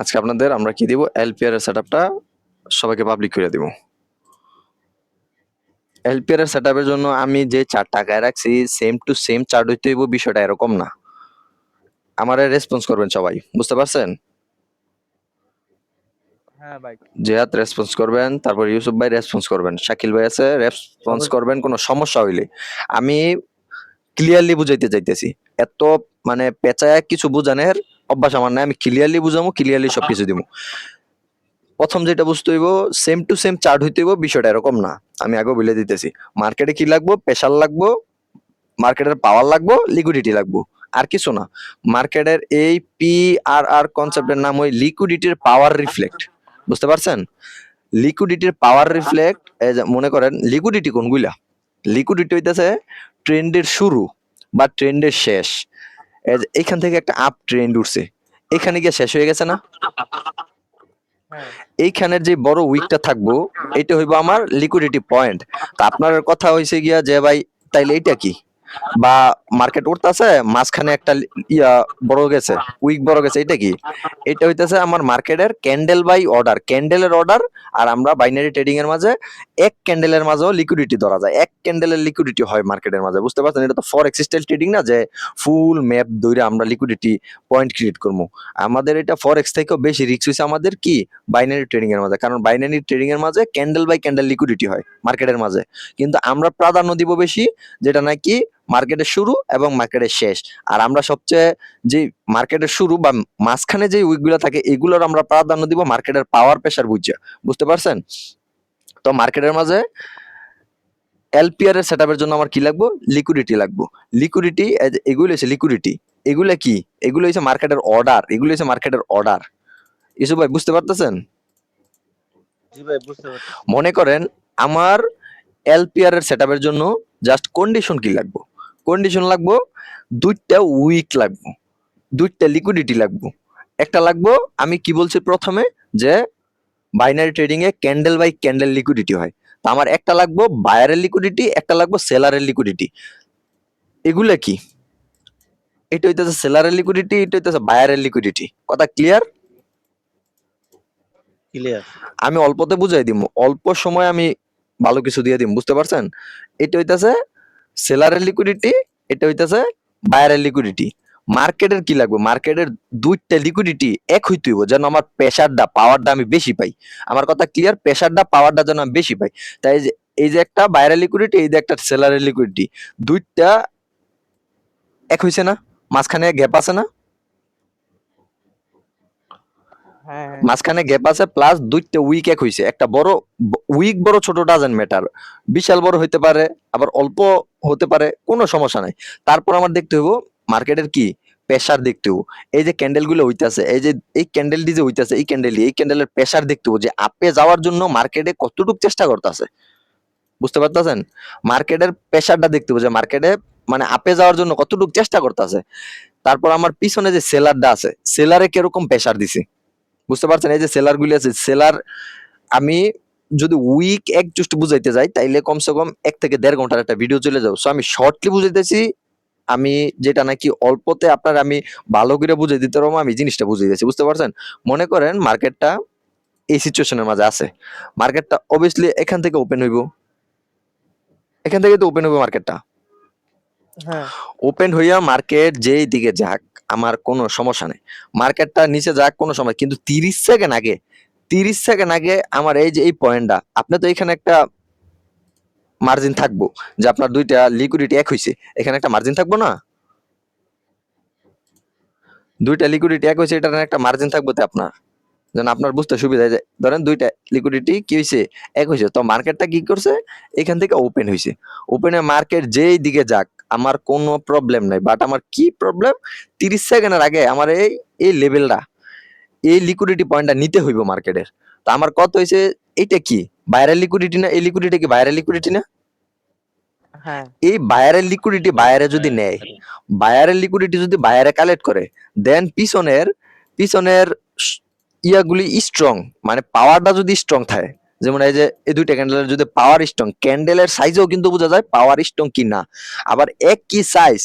আজকে আপনাদের আমরা কি দিব, এলপিআর এর সেটআপটা সবাইকে পাবলিক করে দিব। এলপিআর এর সেটআপের জন্য আমি যে চার্ট টাকায় রাখছি সেম টু সেম চার্ট হইতে হইব, বিষয়টা এরকম না। আমারে রেসপন্স করবেন সবাই, বুঝতে পারছেন? হ্যাঁ ভাই, জেহাদ রেসপন্স করবেন, তারপর ইউসুফ ভাই রেসপন্স করবেন, শাকিল ভাই আছে রেসপন্স অবশ্যই। করবেন কোনো সমস্যা হইলে। আমি ক্লিয়ারলি বুঝাইতে চাইতেছি, এত মানে পেঁচায় কিছু বুঝানোর অভ্যাস আমার নাই। আমি ক্লিয়ারলি বুঝামু, ক্লিয়ারলি সবকিছু দিব। প্রথম যেটা বুঝতে হইব, সেম টু সেম চার্ট হইতে হইব, বিষয়টা এরকম না। আমি আগে বলে দিতেছি, মার্কেটে কি লাগবো, প্রেশার লাগবো, মার্কেটের পাওয়ার লাগবো, লিকুইডিটি লাগবো, আর কিছু না। মার্কেটের এই পি আর আর কনসেপ্টের নাম ওই লিকুইডিটির পাওয়ার রিফ্লেক্ট, বুঝতে পারছেন? লিকুইডিটির পাওয়ার রিফ্লেক্ট। মনে করেন লিকুইডিটি কোনগুলা, লিকুইডিটি হইতেছে ট্রেন্ডের শুরু বা ট্রেন্ডের শেষ। এইখান থেকে একটা আপ ট্রেন্ড উঠছে, এখানে গিয়ে শেষ হয়ে গেছে না? হ্যাঁ, এইখানের যে বড় উইকটা থাকবো, এটা হইবো আমার লিকুইডিটি পয়েন্ট। তা আপনার কথা হইছে গিয়া যে ভাই তাইলে এটা কি, বা মার্কেট উঠতেছে মাঝখানে একটা ইয়া বড় গেছে, উইক বড় গেছে, এটা কি? এটা হইতেছে আমার মার্কেটের ক্যান্ডেল বাই অর্ডার, ক্যান্ডেলের অর্ডার। আর আমরা বাইনারি ট্রেডিং এর মাঝে এক ক্যান্ডেলের মাঝেও লিকুইডিটি ধরা যায়, এক ক্যান্ডেলের লিকুইডিটি হয় মার্কেটের মাঝে, বুঝতে পারছেন? এটা তো ফরেক্স স্টাইল ট্রেডিং না যে ফুল ম্যাপ ধরে আমরা লিকুইডিটি পয়েন্ট ক্রিয়েট করবো। আমাদের এটা ফরেক্স থেকেও বেশি রিস্ক হইছে আমাদের কি, বাইনারি ট্রেডিং এর মাঝে। কারণ বাইনারি ট্রেডিং এর মাঝে ক্যান্ডেল বাই ক্যান্ডেল লিকুইডিটি হয় মার্কেটের মাঝে। কিন্তু আমরা প্রাধান্য দিব বেশি যেটা নাকি মার্কেটের শুরু এবং মার্কেটের শেষ। আর আমরা সবচেয়ে যে মার্কেটের শুরু বা মাঝখানে যে উইকগুলো থাকে এগুলোর আমরা প্রাধান্য দিব মার্কেটের পাওয়ার প্রেসার বুঝছে, বুঝতে পারছেন? তো মার্কেটের মাঝে এলপিআর এর সেটআপের জন্য আমার কি লাগবে, লিকুইডিটি লাগবে। লিকুইডিটি, এগুলো হচ্ছে লিকুইডিটি। এগুলো কি, এগুলো হচ্ছে মার্কেটের অর্ডার, এগুলো হচ্ছে মার্কেটের অর্ডার। ইসু ভাই বুঝতে পারতেছেন? জি ভাই, বুঝতে পারছি। মনে করেন আমার এলপিআর এর সেটআপের জন্য জাস্ট কন্ডিশন কি লাগবে, কন্ডিশন লাগবে দুইটা উইক লাগবে, দুইটা লিকুইডিটি লাগবে। একটা লাগবে, আমি কি বলছি প্রথমে, যে বাইনারি ট্রেডিং এ ক্যান্ডেল বাই ক্যান্ডেল লিকুইডিটি হয়। তো আমার একটা লাগবে বায়ারের লিকুইডিটি, একটা লাগবে সেলারের লিকুইডিটি। এগুলা কি, এটা হইতেছে সেলারের লিকুইডিটি, এটা হইতেছে বায়ারের লিকুইডিটি। কথা ক্লিয়ার? ক্লিয়ার। আমি অল্পতে বুঝাই দিব, অল্প সময় আমি ভালো কিছু দিয়ে দিব, বুঝতে পারছেন? এটা হইতেছে সেলারের লিকুইডিটি, এটা হইতেছে বায়ারের লিকুইডিটি। মার্কেটের কি লাগবে, মার্কেটের দুইটা লিকুইডিটি এক হইতে হইব যেন আমার প্রেসারটা পাওয়ারটা আমি বেশি পাই। আমার কথা ক্লিয়ার? প্রেসারটা পাওয়ারটা যেন আমি বেশি পাই। তাই যে এই যে একটা বায়ারের লিকুইডিটি, এই যে একটা সেলারের লিকুইডিটি, দুইটা এক হইছে না? মাঝখানে গ্যাপ আছে না? হ্যাঁ, হ্যাঁ। মাঝখানে গ্যাপ আছে, প্লাস দুইটা উইক এক হইছে। একটা বড় উইক, বড় ছোট ডাজেন্ট ম্যাটার, বিশাল বড় হইতে পারে আবার অল্প হতে পারে, কোনো সমস্যা নাই। তারপর আমার দেখতে হইব মার্কেটের কি প্রেসার দেখতে হইব। এই যে ক্যান্ডেল গুলো হইতাছে, এই যে এই ক্যান্ডেলটি যে হইতাছে, এই ক্যান্ডেলের প্রেসার দেখতে হইব যে আপে যাওয়ার জন্য মার্কেটে কতটুকু চেষ্টা করতেছে, বুঝতে পারতেছেন? মার্কেটের প্রেসারটা দেখতে হইব যে মার্কেটে মানে আপে যাওয়ার জন্য কতটুকু চেষ্টা করতেছে। তারপর আমার পিছনে যে সেলারটা আছে, সেলারে কিরকম প্রেসার দিছে, বুঝতে পারছেন? এই যে সেলার গুলি আছে, সেলার আমি যদি উইক এক জাস্ট বুঝাইতে যাই তাইলে কমসে কম 1 থেকে 1.5 ঘন্টার একটা ভিডিও চলে যাবে। সো আমি শর্টলি বুঝাইতেছি, আমি যেটা নাকি অল্পতে আপনার আমি ভালো করে বুঝাই দিতে পারবো, আমি জিনিসটা বুঝাই দিয়েছি, বুঝতে পারছেন? মনে করেন মার্কেটটা এই সিচুয়েশনের মাঝে আছে, মার্কেটটা অবভিয়াসলি এখান থেকে ওপেন হইব, এখান থেকে তো ওপেন হইব মার্কেটটা। হ্যাঁ, ওপেন হইয়া মার্কেট যেই দিকে যাক আমার কোনো সমস্যা নেই, মার্কেটটা নিচে যাক কোনো সময়, কিন্তু 30 সেকেন্ড আগে, 30 সেকেন্ড আগে আমার এই যে এই পয়েন্টটা, আপনি তো এখানে একটা মার্জিন থাকবো যে আপনার দুইটা লিকুইডিটি এক হইছে, এখানে একটা মার্জিন থাকবো না? দুইটা লিকুইডিটি এক হইছে, এটার একটা মার্জিন থাকবো তো আপনার, যেন আপনার বুঝতে সুবিধা হয় যে ধরেন দুইটা লিকুইডিটি কি হইছে, এক হইছে। তো মার্কেটটা কি করছে, এখান থেকে ওপেন হইছে। ওপেনে মার্কেট যেই দিকে যাক আমার কোনো প্রবলেম নাই, বাট আমার কি প্রবলেম, 30 সেকেন্ডের আগে আমার এই এই লেভেলটা, এই লিকুইডিটি পয়েন্টটা নিতে হইব মার্কেটের। তো আমার কত হইছে, এইটা কি বাইরের লিকুইডিটি না? এই লিকুইডিটি কি বাইরের লিকুইডিটি না? হ্যাঁ। এই বায়ারের লিকুইডিটি বায়ারে যদি নেয়, বায়ারের লিকুইডিটি যদি বায়ারে কালেক্ট করে, দেন পিছনের পিছনের ইয়াগুলি স্ট্রং, মানে পাওয়ারটা যদি স্ট্রং থাকে, যেমন এই যে এই দুইটা ক্যান্ডেলের যদি পাওয়ার স্ট্রং, ক্যান্ডেলের সাইজেও কিন্তু বোঝা যায় পাওয়ার স্ট্রং কি না। আবার এক কি সাইজ,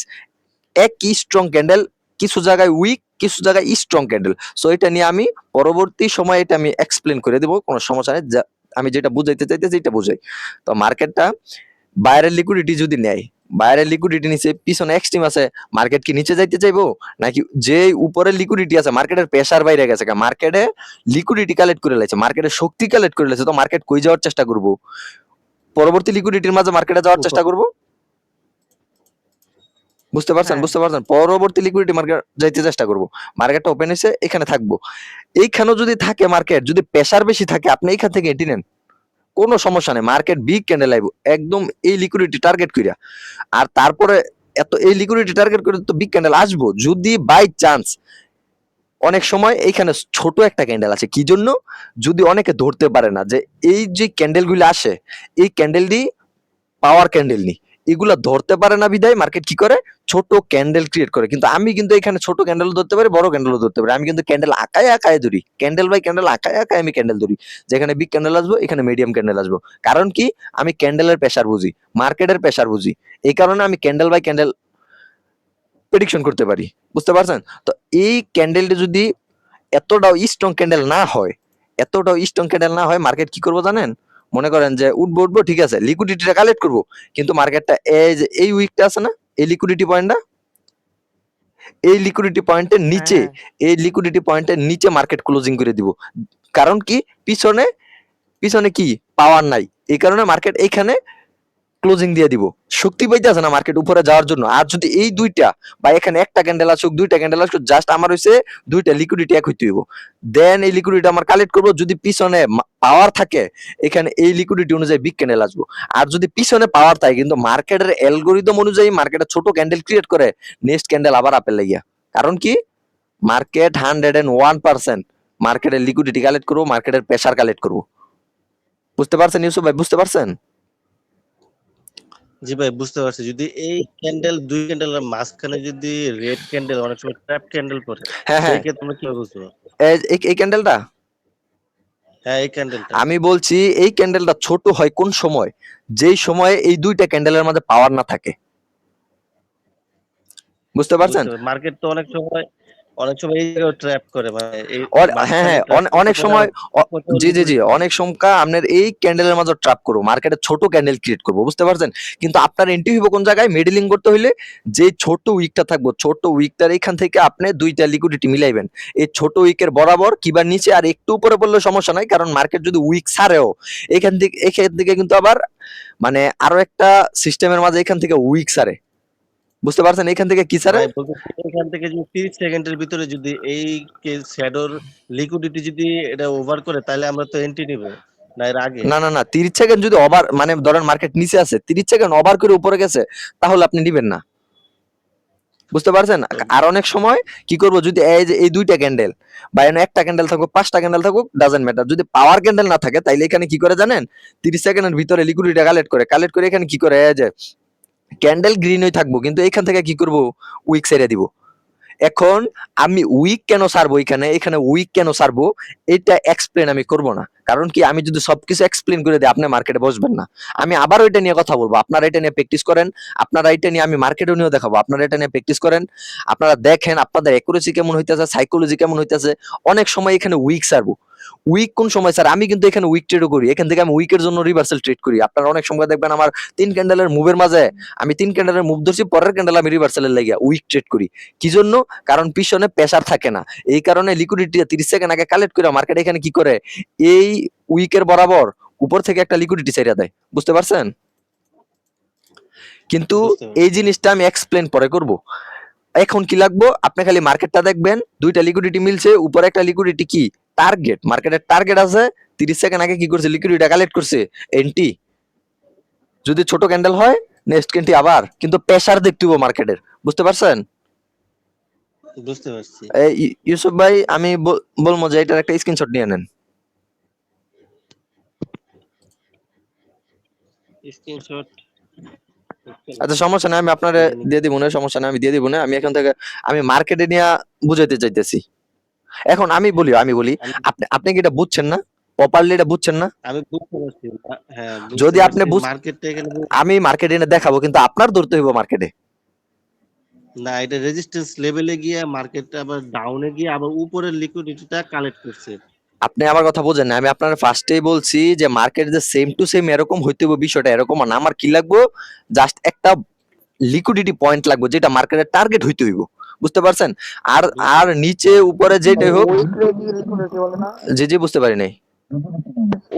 এক কি স্ট্রং ক্যান্ডেল কিছু জায়গায় উইক, কিছু জায়গায় স্ট্রং ক্যান্ডেল। সো এটা নিয়ে আমি পরবর্তী সময়ে এটা আমি এক্সপ্লেন করে দেবো, কোনো সমস্যা নেই। আমি যেটা বুঝাইতে চাইতেছি এটা বুঝাই। তো মার্কেটটা বাইরের লিকুইডিটি যদি নেয়, বাইরের লিকুইডিটি নিচে পিছনে এক্সট্রিম আছে, মার্কেট কি নিচে যাইতে চাইবো, নাকি যে উপরের লিকুইডিটি আছে মার্কেটের প্রেসার বাইরে গেছে, মার্কেটে লিকুইডিটি কালেক্ট করে লাইছে, মার্কেটের শক্তি কালেক্ট করে লাইছে, তো মার্কেট কই যাওয়ার চেষ্টা করবো, পরবর্তী লিকুইডিটির মাঝে মার্কেটে যাওয়ার চেষ্টা করবো। বুঝতে পারছেন, হ্যাঁ। বুঝতে পারছেন, পরবর্তী লিকুইডিটি মার্কেট যাইতে চেষ্টা করবো। মার্কেটটা ওপেন হয়েছে, এখানে থাকবো, এইখানেও যদি থাকে মার্কেট, যদি প্রেসার বেশি থাকে আপনি এইখান থেকে এটি নেন, কোনো সমস্যা নেই। মার্কেট বিগ ক্যান্ডেল আইব একদম এই লিকুইডিটি টার্গেট কইরা, আর তারপরে এত এই লিকুইডিটি টার্গেট করে তো বিগ ক্যান্ডেল আসবো। যদি বাই চান্স অনেক সময় এইখানে ছোট একটা ক্যান্ডেল আছে, কি জন্য, যদি অনেকে ধরতে পারে না যে এই যে ক্যান্ডেলগুলো আসে, এই ক্যান্ডেলটি পাওয়ার ক্যান্ডেল নি, এগুলা ধরতে পারে না বিধায় মার্কেট কি করে, ছোট ক্যান্ডেল ক্রিয়েট করে। কিন্তু আমি কিন্তু এখানে ছোট ক্যান্ডেলও ধরতে পারি, বড় ক্যান্ডেলও ধরতে পারি। আমি কিন্তু ক্যান্ডেল আঁকায় আঁকায় ধরি, ক্যান্ডেল বাই ক্যান্ডেল আঁকায় আঁকায় আমি ক্যান্ডেল ধরি। যেখানে বিগ ক্যান্ডেল আসবো, এখানে মিডিয়াম ক্যান্ডেল আসবো। কারণ কি, আমি ক্যান্ডেলের প্রেসার বুঝি, মার্কেটের প্রেসার বুঝি, এই কারণে আমি ক্যান্ডেল বাই ক্যান্ডেল প্রেডিকশন করতে পারি। বুঝতে পারছেন? তো এই ক্যান্ডেলটা যদি এতটাও স্ট্রং ক্যান্ডেল না হয়, এতটাও স্ট্রং ক্যান্ডেল না হয়, মার্কেট কি করবো জানেন, মনে করেন যে উঠবো উঠবো ঠিক আছে, লিকুইডিটিটা কালেক্ট করবো, কিন্তু মার্কেটটা এই যে এই উইকটা আছে না, এই লিকুইডিটি পয়েন্টটা, এই লিকুইডিটি পয়েন্টের নিচে, হ্যাঁ। এই লিকুইডিটি পয়েন্টের নিচে মার্কেট ক্লোজিং করে দিব। কারণ কি, পিছনে পিছনে কি পাওয়ার নাই, এই কারণে মার্কেট এইখানে ক্লোজিং দিয়ে দিব, শক্তি পাইতেছে না মার্কেট উপরে যাওয়ার জন্য। আর যদি এই দুইটা বা এখানে একটা ক্যান্ডেল আসুক, দুইটা ক্যান্ডেল আসুক, জাস্ট আমার হইছে দুইটা লিকুইডিটি এক হইতে হইব, দেন এই লিকুইডিটি আমার কালেক্ট করবো। যদি পিছনে পাওয়ার থাকে, এখানে এই লিকুইডিটি অনুযায়ী বিগ ক্যান্ডেল আসবো। আর যদি পিছনে পাওয়ার থাকে, কিন্তু মার্কেটের অ্যালগোরিদম অনুযায়ী মার্কেটের ছোট ক্যান্ডেল ক্রিয়েট করে, নেক্সট ক্যান্ডেল আবার আপেল লাগিয়া। কারণ কি, মার্কেট 101% মার্কেটের লিকুইডিটি কালেক্ট করবো, মার্কেটের প্রেসার কালেক্ট করবো। বুঝতে পারছেন ইউসুফ ভাই, বুঝতে পারছেন? জি ভাই, বুঝতে পারছি। যদি এই ক্যান্ডেল, দুই ক্যান্ডেলের মাঝখানে যদি রেড ক্যান্ডেল, অনেক সময় ট্র্যাপ ক্যান্ডেল পড়ে, হ্যাঁ হ্যাঁ, সেই ক্ষেত্রে আমরা কিভাবে বুঝবো? এই ক্যান্ডেলটা হ্যাঁ, এই ক্যান্ডেলটা আমি বলছি, এই ক্যান্ডেলটা ছোট হয় কোন সময়, যেই সময়ে এই দুইটা ক্যান্ডেলের মাঝে পাওয়ার না থাকে। বুঝতে পারছেন? মার্কেট তো অনেক সময় এই জায়গায় ট্র্যাপ করে, মানে এই হ্যাঁ মাঝখানে হ্যাঁ, ট্র্যাপ করতে অনেক পারে, সময় আবার কোথাও জি জি জি, liquidity অনেক সময় আপনার এই ক্যান্ডেলের মাঝে ট্র্যাপ করবো, মার্কেটে ছোট ক্যান্ডেল ক্রিয়েট করবো। বুঝতে পারছেন? কিন্তু আপনার এন্ট্রি হইব কোন জায়গায়, মিডলিং করতে হইলে যে ছোট উইকটা থাকবো, ছোট উইকটার এখান থেকে আপনি দুইটা লিকুইডিটি মিলাইবেন। এই ছোট উইকের বরাবর কিবা নিচে আর একটু উপরে পড়লে সমস্যা নাই, কারণ মার্কেট যদি উইক ছাড়েও, এখান থেকে কিন্তু আবার মানে আরো একটা সিস্টেমের মাঝে এখান থেকে উইক ছাড়ে। বুঝতে পারছেন? এখান থেকে কি ছাড়ে, ভাই বলতেছি, এখান থেকে যদি 30 সেকেন্ডের ভিতরে যদি এই শ্যাডোর লিকুইডিটি যদি এটা ওভার করে, তাহলে আমরা তো এন্ট্রি নিব, না এর আগে? না না না, 30 সেকেন্ড যদি ওভার, মানে ধরেন মার্কেট নিচে আছে, 30 সেকেন্ড ওভার করে উপরে গেছে, তাহলে আপনি নিবেন না। বুঝতে পারছেন? আর অনেক সময় কি করব, যদি এই যে এই দুইটা ক্যান্ডেল বা এখানে একটা ক্যান্ডেল থাকুক, পাঁচটা ক্যান্ডেল থাকুক, ডাজন্ট ম্যাটার, যদি পাওয়ার ক্যান্ডেল না থাকে, তাইলে এখানে কি করে জানেন, 30 সেকেন্ডের ভিতরে লিকুইডিটি কালেক্ট করে এখানে কি করে, এই যে ক্যান্ডেল গ্রিন হয়ে থাকবো, কিন্তু এখান থেকে কি করব, উইক ছেড়ে দিব। এখন আমি উইক কেন ছাড়বো, এখানে উইক কেন ছাড়বো, এটা এক্সপ্লেন আমি করব না। কারণ কি, আমি যদি সবকিছু এক্সপ্লেন করে দিই, আপনি মার্কেটে বসবেন না। আমি আবার ওইটা নিয়ে কথা বলবো, আপনারা এটা নিয়ে প্র্যাকটিস করেন, আপনারা এটা নিয়ে আমি মার্কেটে নিয়েও দেখাবো, আপনারা এটা নিয়ে প্র্যাকটিস করেন, আপনারা দেখেন আপনাদের অ্যাকুরেসি কেমন হইতেছে, সাইকোলজি কেমন হইতেছে। অনেক সময় এখানে উইক ছাড়বো, উইক কোন সময় স্যার, আমি কিন্তু এখানে উইক ট্রেডও করি, এখান থেকে আমি উইকের জন্য রিভার্সাল ট্রেড করি। আপনারা অনেক সময় দেখবেন আমার 3 ক্যান্ডেলের মুভের মাঝে, আমি 3 ক্যান্ডেলের মুভ ধরছি, পরের ক্যান্ডেল আমি রিভার্সালের লাগিয়া উইক ট্রেড করি। কি জন্য? কারণ পিছনে প্রেসার থাকে না, এই কারণে লিকুইডিটি 30 সেকেন্ড আগে কালেক্ট করে মার্কেট এখানে কি করে, এই উইকের বরাবর উপর থেকে একটা লিকুইডিটি ছেড়ে দেয়। বুঝতে পারছেন? কিন্তু বুঝতে পারছি। এই জিনিসটা আমি এক্সপ্লেন পরে করব। এখন কি লাগবো, আপনি খালি মার্কেটটা দেখবেন, দুইটা লিকুইডিটি মিলছে, উপরে একটা লিকুইডিটি কি টার্গেট, মার্কেটের টার্গেট আছে, 30 সেকেন্ড আগে কি করছে, লিকুইডিটি কালেক্ট করছে, এন্ট্রি। যদি ছোট ক্যান্ডেল হয়, নেক্সট ক্যান্ডেল আবার, কিন্তু প্রেসার দেখতে হবে মার্কেটের। বুঝতে পারছেন? বুঝতে পারছি। এই ইউসুফ ভাই, আমি বলবো যে এটার একটা স্ক্রিনশট নিয়ে নেন। স্ক্রিনশট। আচ্ছা, সমস্যা নাই, আমি আপনারে দিয়ে দিব না, সমস্যা নাই, আমি দিয়ে দিব না। আমি এখান থেকে আমি মার্কেটে নিয়ে বুঝাইতে চাইতেছি। এখন আমি বলি, আপনি কি এটা বুঝছেন না, প্রপারলি এটা বুঝছেন না? আমি বুঝতে পারছি। হ্যাঁ, বুঝতে যদি আপনি পারছি। মার্কেটটা এখানে আমি মার্কেটে এনে দেখাবো, কিন্তু আপনার ধরতে হইব মার্কেটে। না, এটা রেজিস্ট্যান্স লেভেলে গিয়ে মার্কেটটা আবার ডাউনে গিয়ে আবার উপরের লিকুইডিটিটা কালেক্ট করছে। আপনি আমার কথা বোঝেন না, আমি আপনার ফার্স্টেই বলছি যে মার্কেট যে সেম টু সেম এরকম হইতে হবে, বিষয়টা এরকম না। আমার কি লাগবে, জাস্ট একটা লিকুইডিটি পয়েন্ট লাগবে যেটা মার্কেটের টার্গেট হইতে হইব, বুঝতে পারছেন? আর আর নিচে উপরে যেটাই হোক, উইকলি কি লিকুইডিটি বলে না? জি জি বুঝতে পারি নাই।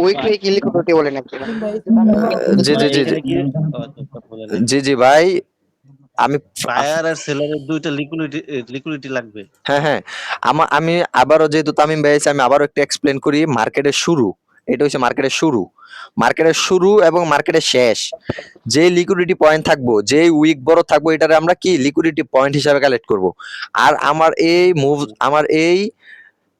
উইকলি কি লিকুইডিটি বলে নাকি? জি ভাই জি জি জি এখানে কি আচ্ছা, বলে নাই। জি জি ভাই, আমি বায়ার আর সেলারের দুইটা লিকুইডিটি লাগবে। হ্যাঁ হ্যাঁ, আমি আবারও, যেহেতু তামিম ভাই আছে, আমি আবারও একটু এক্সপ্লেন করি। মার্কেটের শুরু, এটা হচ্ছে মার্কেটের শুরু, মার্কেটের শুরু এবং মার্কেটের শেষ। যে লিকুইডিটি পয়েন্ট থাকবো, যে উইক বড় থাকবো, এটারে আমরা কি লিকুইডিটি পয়েন্ট হিসাবে কালেক্ট করব। আর আমার এই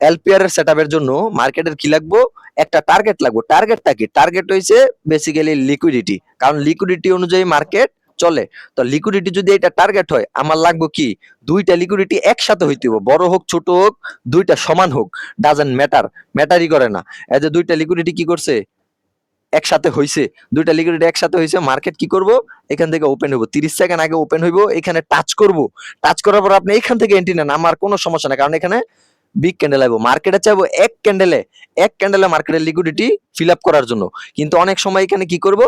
এলপিআর এর সেটআপের জন্য মার্কেটের কি লাগবো, একটা টার্গেট লাগবো। টার্গেটটা কি? টার্গেট হইছে বেসিক্যালি লিকুইডিটি, কারণ লিকুইডিটি অনুযায়ী মার্কেট চলে। তো লিকুইডিটি যদি এটা টার্গেট হয়, আমার লাগবে কি, দুইটা লিকুইডিটি একসাথে হইতে হবে, বড় হোক ছোট হোক, দুইটা সমান হোক, ডাজন্ট ম্যাটার, ম্যাটারই করে না। এই যে দুইটা লিকুইডিটি কি করছে, একসাথে হইছে, দুইটা লিকুইডিটি একসাথে হইছে। মার্কেট কি করব, এখান থেকে ওপেন হইব, 30 সেকেন্ড আগে ওপেন হইব, এখানে টাচ করব। টাচ করার পর আপনি এখান থেকে এন্ট্রি নেন, আমার কোনো সমস্যা নাই, কারণ এখানে বিগ ক্যান্ডেল আইবো। মার্কেটে চাইবো এক ক্যান্ডেলে মার্কেটের লিকুইডিটি ফিল আপ করার জন্য। কিন্তু অনেক সময় এখানে কি করব,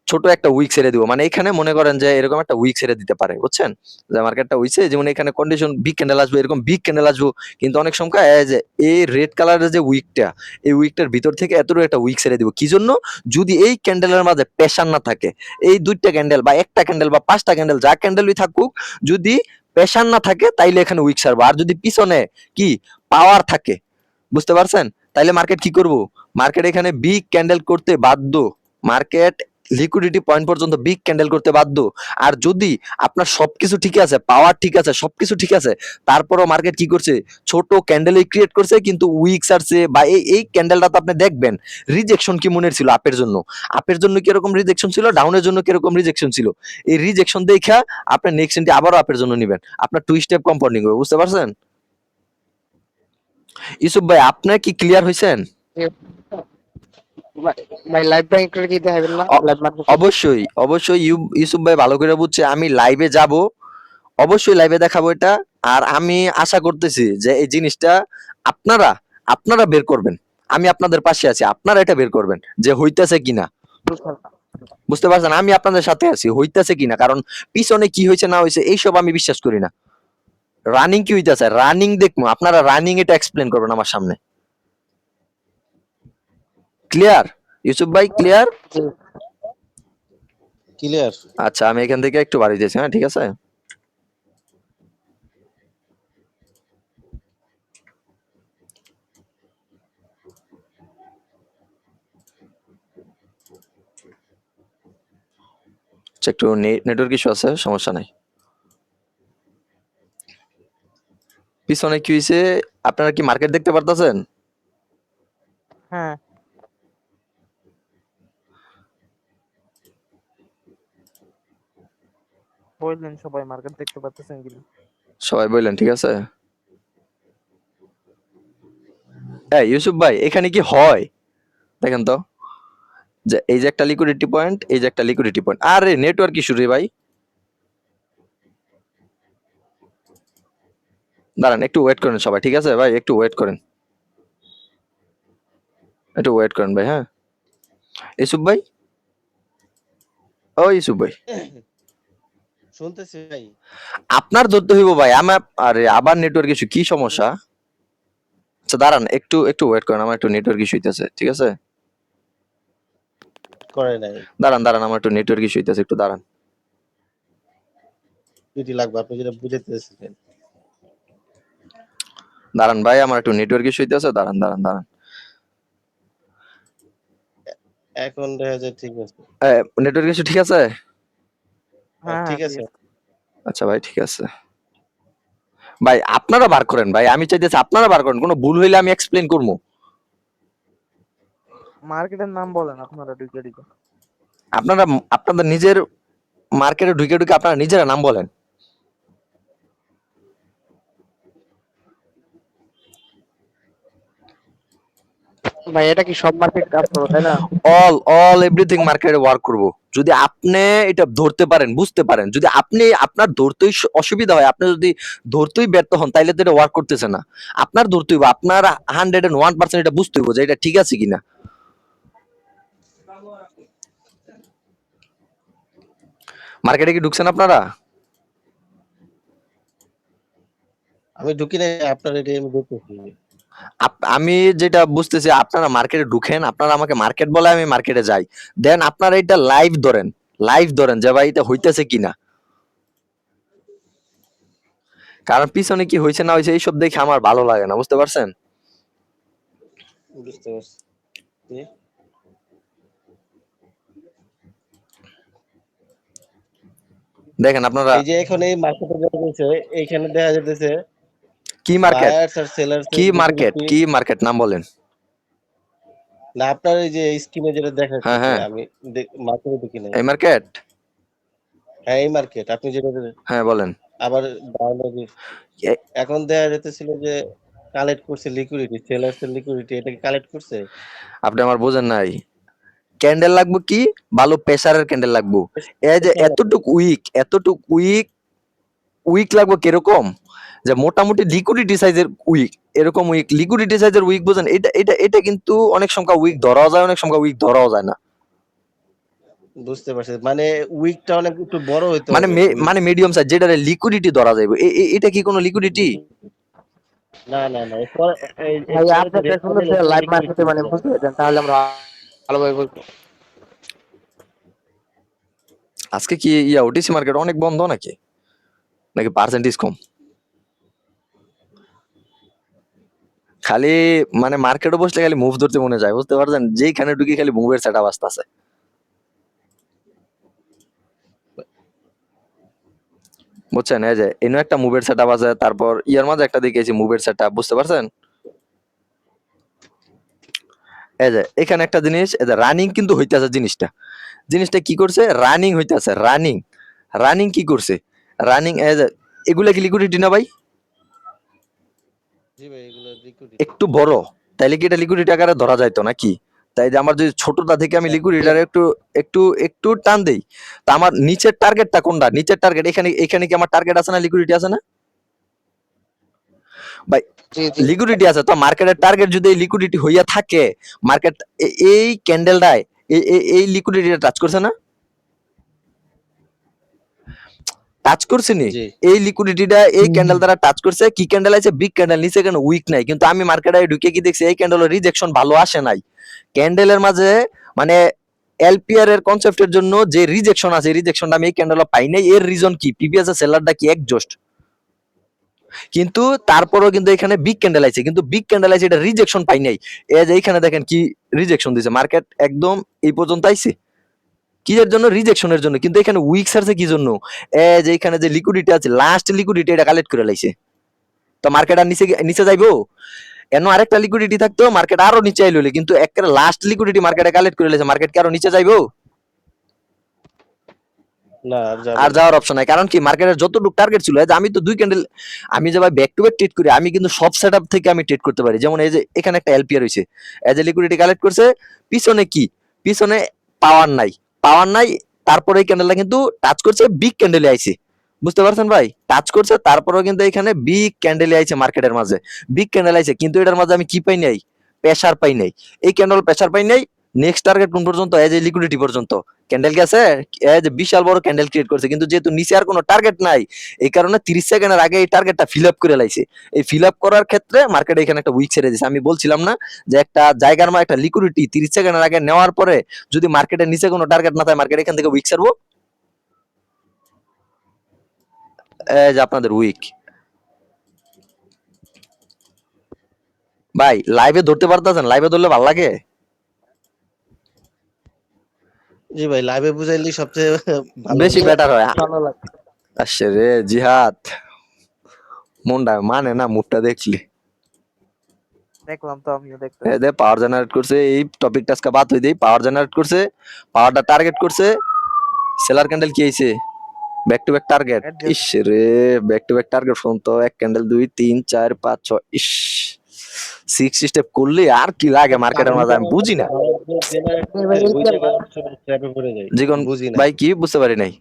ছোট একটা উইক ছেড়ে দিব। মানে এখানে মনে করেন যে এরকম একটা উইক ছেড়ে দিতে পারে, বুঝছেন? যে মার্কেটটা হইছে, যেমন এখানে কন্ডিশন বিগ ক্যান্ডেল আসবে, এরকম বিগ ক্যান্ডেল আসবো। কিন্তু অনেক সময় এই যে এই রেড কালারের যে উইকটা, এই উইকটার ভিতর থেকে এতটুকু একটা উইক ছেড়ে দিব। কি জন্য? যদি এই ক্যান্ডেলের মাঝে প্রেসার না থাকে, এই দুইটা ক্যান্ডেল বা একটা ক্যান্ডেল বা পাঁচটা ক্যান্ডেল, যা ক্যান্ডেলই থাকুক, যদি প্রেসার না থাকে, তাইলে এখানে উইক ছাড়বো। আর যদি পিছনে কি পাওয়ার থাকে, বুঝতে পারছেন, তাইলে মার্কেট কি করব, মার্কেট এখানে বিগ ক্যান্ডেল করতে বাধ্য। মার্কেট লিকুইডিটি পয়েন্ট পর্যন্ত বিগ ক্যান্ডেল করতে বাধ্য। আর যদি আপনার সবকিছু ঠিক আছে, পাওয়ার ঠিক আছে, সবকিছু ঠিক আছে, তারপরও মার্কেট কি করছে, ছোট ক্যান্ডেলই ক্রিয়েট করছে, কিন্তু উইক ছাড়ছে। বা এই ক্যান্ডেলটা তো আপনি দেখবেন, রিজেকশন কি মনের ছিল আপের জন্য, আপের জন্য কিরকম রিজেকশন ছিল, ডাউনের জন্য কিরকম রিজেকশন ছিল। এই রিজেকশন দেখা আপনি নেক্সট এন্ট্রি আবারও আপের জন্য নেবেন, আপনার টু স্টেপ কম্পাউন্ডিং হবে, বুঝতে পারছেন? ইউসুফ ভাই, আপনি কি ক্লিয়ার হইছেন? ভাই লাইভ ব্যাংক করে কি দেখাবেন না? অ- লাইভ মার্কেট অবশ্যই অবশ্যই, ইউসুফ ভাই ভালো করে বুঝছে, আমি লাইভে যাব, অবশ্যই লাইভে দেখাবো এটা। আর আমি আশা করতেছি যে এই জিনিসটা আপনারা আপনারা বের করবেন, আমি আপনাদের পাশে আছি, আপনারা এটা বের করবেন যে হইতাছে কিনা, বুঝতে পারছেন? আমি আপনাদের সাথে আছি, হইতাছে কিনা। কারণ পিছনে কি হয়েছে না হয়েছে এইসব আমি বিশ্বাস করি না। রানিং কি হইতাছে, রানিং দেখবো, আপনারা রানিং এটা এক্সপ্লেন করবেন আমার সামনে। ক্লিয়ার? ইউসুফ ভাই ক্লিয়ার? ক্লিয়ার। আচ্ছা, আমি এখান থেকে একটু বাড়ি দিয়েছি, হ্যাঁ ঠিক আছে। আচ্ছা, একটু নেটওয়ার্ক ইস্যু আছে, সমস্যা নাই। পিছনে কি হয়েছে, আপনারা কি মার্কেট দেখতে পারতেছেন? হ্যাঁ বললেন সবাই মার্কেট দেখতে পাচ্ছেন কিনা? সবাই বললেন, ঠিক আছে। হ্যাঁ ইউসুফ ভাই, এখানে কি হয় দেখেন তো, যে এই যে একটা লিকুইডিটি পয়েন্ট, এই যে একটা লিকুইডিটি পয়েন্ট, আরে নেটওয়ার্ক ইস্যু রে ভাই। দাঁড়ান, একটু ওয়েট করেন সবাই, ঠিক আছে ভাই, একটু ওয়েট করেন, একটু ওয়েট করেন ভাই, হ্যাঁ। ইউসুফ ভাই, ও ইউসুফ ভাই, শুনতেছি ভাই। আপনার ধরতে হইব ভাই, আমার আরে আবার নেটওয়ার্ক ইস্যু, কি সমস্যা? আচ্ছা দাঁড়ান, একটু একটু ওয়েট করেন, আমার একটু নেটওয়ার্ক ইস্যু হইতেছে, ঠিক আছে। করে নাই। দাঁড়ান দাঁড়ান, আমার একটু নেটওয়ার্ক ইস্যু হইতেছে, একটু দাঁড়ান। দুইটি লাগবে, আপনি যেটা বুঝাইতেছিলেন। দাঁড়ান ভাই, আমার একটু নেটওয়ার্ক ইস্যু হইতেছে, দাঁড়ান দাঁড়ান দাঁড়ান। এখন দেখা যায় ঠিক আছে। নেটওয়ার্ক ইস্যু ঠিক আছে? হ্যাঁ ঠিক হ্যাঁ আছে। আচ্ছা ভাই, ঠিক আছে ভাই, আপনারা বার করেন ভাই, আমি চাইতেছি আপনারা বার করেন, কোনো ভুল হইলে আমি এক্সপ্লেন করবো। মার্কেটের নাম বলেন আপনারা ঢুকে ঢুকে। আপনারা আপনাদের নিজের মার্কেটে ঢুকে ঢুকে আপনারা নিজেরা নাম বলেন। ভাই এটা কি সব মার্কেট কাজ করো তাই না? অল এভরিথিং মার্কেটে ওয়ার্ক করব। যদি আপনি এটা ধরতে পারেন, বুঝতে পারেন, যদি আপনি আপনার ধরতেই অসুবিধা হয়, আপনি যদি ধরতেই ব্যর্থ হন, তাইলে তো এটা ওয়ার্ক করতেছে না। আপনার ধরতে হইব, আপনার 101% এটা বুঝতে হইব যে এটা ঠিক আছে কিনা। মার্কেটে কি ঢুকছেন আপনারা? আমি ঢুকি নাই, আপনার এটা আমি দেখতেছি। আমি যেটা বুঝতেছি, আপনারা মার্কেটে ঢুকেন, আপনারা আমাকে মার্কেট বলে, আমি মার্কেটে যাই, দেন আপনারা এটা লাইভ ধরেন যে ভাই এটা হইতেছে কিনা। কারণ পিছনে কি হয়েছে না হয়েছে এইসব দেখে আমার ভালো লাগে না, বুঝতে পারছেন? বুঝতে পারছি। দেখেন আপনারা এই যে এখন এই মার্কেটে দেখা যাচ্ছে, এইখানে দেখা যাইতেছে কি মার্কেট, বায়ার্স আর সেলার্স এর কি মার্কেট, লিকুইডিটি। কি মার্কেট নাম বলেন। না, আপনার এই যে স্ক্রিনে যেটা হ্যাঁ দেখাচ্ছে, হ্যাঁ, আমি মার্কেটে ঢুকি নাই। এই মার্কেট। হ্যাঁ, এই মার্কেট আপনি যেটা হ্যাঁ বলেন। আবার বায়োলজি এ- এখন দেখা যাইতেছিল যে কালেক্ট করছে লিকুইডিটি, সেলার্স এর লিকুইডিটি, এটাকে কালেক্ট করছে। আপনি আমার বোঝেন নাই। ক্যান্ডেল লাগবো কি, ভালো প্রেসারের ক্যান্ডেল লাগবো। এই যে এতটুক উইক লাগবে কিরকম, যে মোটামুটি লিকুইডিটি সাইজের উইক, এরকম উইক, লিকুইডিটি সাইজের উইক বোঝেন। এটা কিন্তু অনেক সংখ্যা উইক ধরাও যায়, অনেক সংখ্যা উইক ধরাও যায় না। বুঝতে পারছি, মানে উইকটা অনেক একটু বড় হইতে মানে হবে উইক। মানে মিডিয়াম সাইজ, যেটা লিকুইডিটি ধরা যাবে, এটা কি কোনো লিকুইডিটি? না না না, ভাই এরপরে আপনি রেড সুন্দর ক্যান্ডেল লাইভ লিকুইডিটি মার্কেটে মানে দিতে হবে। বুঝতে দেন তাহলে আমরা ভালোভাবে বুঝবো। আজকে কি ওটিসি মার্কেট অনেক বন্ধ নাকি, নাকি পার্সেন্টেজ কম? খালি মানে মার্কেটে বসলে খালি মুভ ধরতে মনে যায়, বুঝতে পারছেন? যেইখানে ঢুকি খালি মুভের সেট আপ আসতেছে। বুঝছেন? এই যে এনে একটা মুভের সেট আপ আছে, তারপর ইয়ার মাঝে একটা দেখেছি মুভের সেট আপ, বুঝতে পারছেন? এই যে এখানে একটা জিনিস, এই যে রানিং কিন্তু হইতেছে, জিনিসটা কি করছে, রানিং হইতেছে, রানিং কি করছে, রানিং এই যে এগুলা কি লিকুইডিটি না ভাই? জি ভাই, এগুলো লিকুইডিটি। একটু বড়, তাইলে কি এটা লিকুইডিটি আকারে ধরা যাইতো নাকি? তাই যে আমার যদি ছোটটা থেকে আমি লিকুইডিটার একটু একটু একটু টান দেই, তা আমার নিচের টার্গেটটা কোনটা, নিচের টার্গেট এখানে, এখানে কি আমার টার্গেট আছে না, লিকুইডিটি আছে না ভাই? জি জি লিকুইডিটি আছে তো, মার্কেটের টার্গেট যদি লিকুইডিটি হইয়া থাকে, মার্কেট এই ক্যান্ডেলটায় এই লিকুইডিটিটা টাচ করছে না, টাচ করছে নি? জি এই লিকুইডিটিটা এই ক্যান্ডেল দ্বারা টাচ করছে। কি ক্যান্ডেল আছে, বিগ ক্যান্ডেল, নিচে কেন উইক নাই, কিন্তু আমি মার্কেটে ঢুকে কি দেখছি, এই ক্যান্ডেলের রিজেকশন ভালো আসে নাই। ক্যান্ডেলের মাঝে মানে এলপিআর এর কনসেপ্টের জন্য যে রিজেকশন আছে, রিজেকশনটা আমি এই ক্যান্ডেলে পাই নাই। এর রিজন কি, প্রিভিয়াস সেলারটা কি একজস্ট, কিন্তু তারপরেও কিন্তু এখানে বিগ ক্যান্ডেল আছে, কিন্তু বিগ ক্যান্ডেল আছে, এটা রিজেকশন পাই নাই। এই যে এখানে দেখেন কি রিজেকশন দিছে, মার্কেট একদম এই পর্যন্ত আইছে কিসের জন্য, রিজেকশনের জন্য। কিন্তু এখানে উইক সারছে কি জন্য, এই যে এখানে যে লিকুইডিটি আছে, লাস্ট লিকুইডিটি এটা কালেক্ট করে লাইছে। তো মার্কেট আর নিচে নিচে যাইবো? এন আরেকটা লিকুইডিটি থাকতো, মার্কেট আরো নিচে আইলো, কিন্তু একটা লাস্ট লিকুইডিটি মার্কেটে কালেক্ট করে লাইছে, মার্কেট কি আরো নিচে যাইবো? না, আর যাবে আর না। যাওয়ার অপশন নাই। কারণ কি, মার্কেটের যতটুকু টার্গেট ছিল, এই যে আমি তো দুই ক্যান্ডেল, আমি যে ভাই ব্যাক টু ব্যাক ট্রেড করি, আমি কিন্তু সব সেটআপ থেকে আমি ট্রেড করতে পারি। যেমন এই যে এখানে একটা এলপিআর হইছে, এই যে লিকুইডিটি কালেক্ট করছে, পিছনে কি, পিছনে পাওয়ার নাই, পাওয়ার নাই, তারপরে এই ক্যান্ডেলটা কিন্তু টাচ করছে, বিগ ক্যান্ডেলে আইছে, বুঝতে পারছেন ভাই? টাচ করছে, তারপরেও কিন্তু এখানে বিগ ক্যান্ডেলে আইছে, মার্কেটের মাঝে বিগ ক্যান্ডেল আইছে, কিন্তু এটার মাঝে আমি কি পাই নাই, প্রেসার পাই নাই। এই ক্যান্ডেল প্রেসার পাই নাই। নেক্সট টার্গেট কোন পর্যন্ত, এই যে লিকুইডিটি পর্যন্ত ক্যান্ডেল গেছে, এই যে বিশাল বড় ক্যান্ডেল ক্রিয়েট করছে, কিন্তু যেহেতু নিচে আর কোনো টার্গেট নাই, এই কারণে 30 সেকেন্ডের আগে এই টার্গেটটা ফিল আপ করে লাইছে। এই ফিল আপ করার ক্ষেত্রে মার্কেট এখানে একটা উইক ছেড়ে দিয়েছে। আমি বলছিলাম না যে একটা জায়গার মা একটা লিকুইডিটি 30 সেকেন্ডের আগে নেওয়ার পরে যদি মার্কেটের নিচে কোনো টার্গেট না থাকে, মার্কেট এখান থেকে উইক ছাড়বো। এই যে আপনাদের উইক ভাই, লাইভে ধরতে পারতেছেন? লাইভে ধরলে ভালো লাগে। জি ভাই, লাইভে বুঝাইলি সবচেয়ে ভালো বেশি হতো। বেটার হয়। ভালো লাগে। আসছে রে জিহাদ, মনটা মানে না মুভটা দেখলি। দেখলাম তো, আমিও দেখতে এই যে পাওয়ার জেনারেট করছে, এই টপিকটা আজকে বাদ হই দেই, পাওয়ার জেনারেট করছে, পাওয়ারটা টার্গেট করছে, সেলার ক্যান্ডেল কি হইছে, back to back target. Adjust. ইস রে, ব্যাক টু ব্যাক টার্গেট, ফোন তো এক ক্যান্ডেল 2 3 4 5 6, ইস সিক্স স্টেপ করলে আর কি লাগে মার্কেটের মাঝে আমি বুঝি না। ভাই ওই LPR জায়গায় ট্র্যাপে পড়ে যাই, যে কোন বুঝি না ভাই কি বুঝতে পারি নাই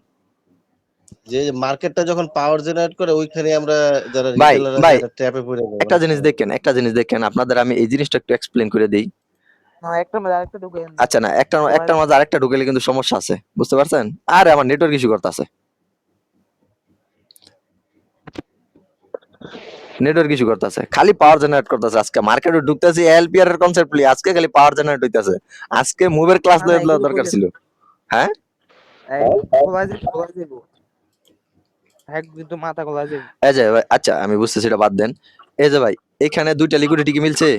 যে মার্কেটটা যখন পাওয়ার জেনারেট করে ওইখানে আমরা যারা ভাই রিটেলার আছে ভাই এটা ট্র্যাপে পড়ে যাই একটা অনেক জিনিস সময়। দেখেন, একটা জিনিস দেখেন, আপনাদের আমি এই জিনিসটা একটু এক্সপ্লেন করে দিই। না একটা মধ্যে আরেকটা ঢুকে আচ্ছা না, একটার মাঝে আরেকটা ঢুকেলে কিন্তু সমস্যা আছে, বুঝতে পারছেন? আরে আমার নেটওয়ার্ক ইস্যু করতেছে, নেটওয়ার্ক ইস্যু করতেছে, খালি পাওয়ার জেনারেট করতেছে। আজকে মার্কেটে ঢুকতেছি এলপিআর এর কনসেপ্ট নিয়ে, আজকে খালি পাওয়ার জেনারেট হইতাছে। আজকে মুভের ক্লাস না না দেওয়া এগুলো দরকার কইলে ছিল। হ্যাঁ খোলা যাইব হ্যাক কিন্তু মাথা খোলা যাইব। এই যে ভাই, আচ্ছা আমি বুঝতেছি, এটা বাদ দেন। এই যে ভাই, এখানে দুইটা লিকুইডিটি কি মিলছে?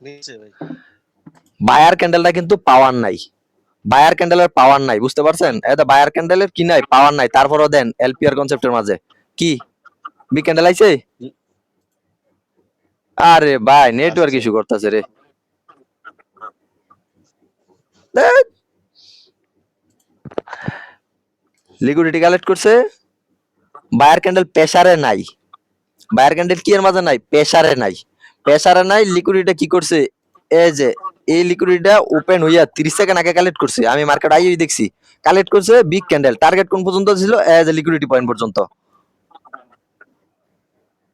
নিচে ভাই বায়ার ক্যান্ডেলটা কিন্তু পাওয়ার নাই, বায়ার ক্যান্ডেলের পাওয়ার নাই, বুঝতে পারছেন? এটা বায়ার ক্যান্ডেলের কি নাই, পাওয়ার নাই, তারপরও দেন এলপিআর কনসেপ্টের মাঝে কি বি ক্যান্ডেল আইছে। আরে ভাই নেটওয়ার্ক আসছে ইস্যু করতেছে রে। লিকুইডিটি কালেক্ট করছে, বায়ার ক্যান্ডেল প্রেসারে নাই, বায়ার ক্যান্ডেল কি এর মাঝে নাই, প্রেসারে নাই, প্রেসারে নাই। লিকুইডিটি কি করছে, এই যে এই লিকুইডিটিটা ওপেন হইয়া 30 সেকেন্ড আগে কালেক্ট করছে, আমি মার্কেট আইই দেখছি কালেক্ট করছে বিগ ক্যান্ডেল। টার্গেট কোন পর্যন্ত ছিল, এজ এ লিকুইডিটি পয়েন্ট পর্যন্ত।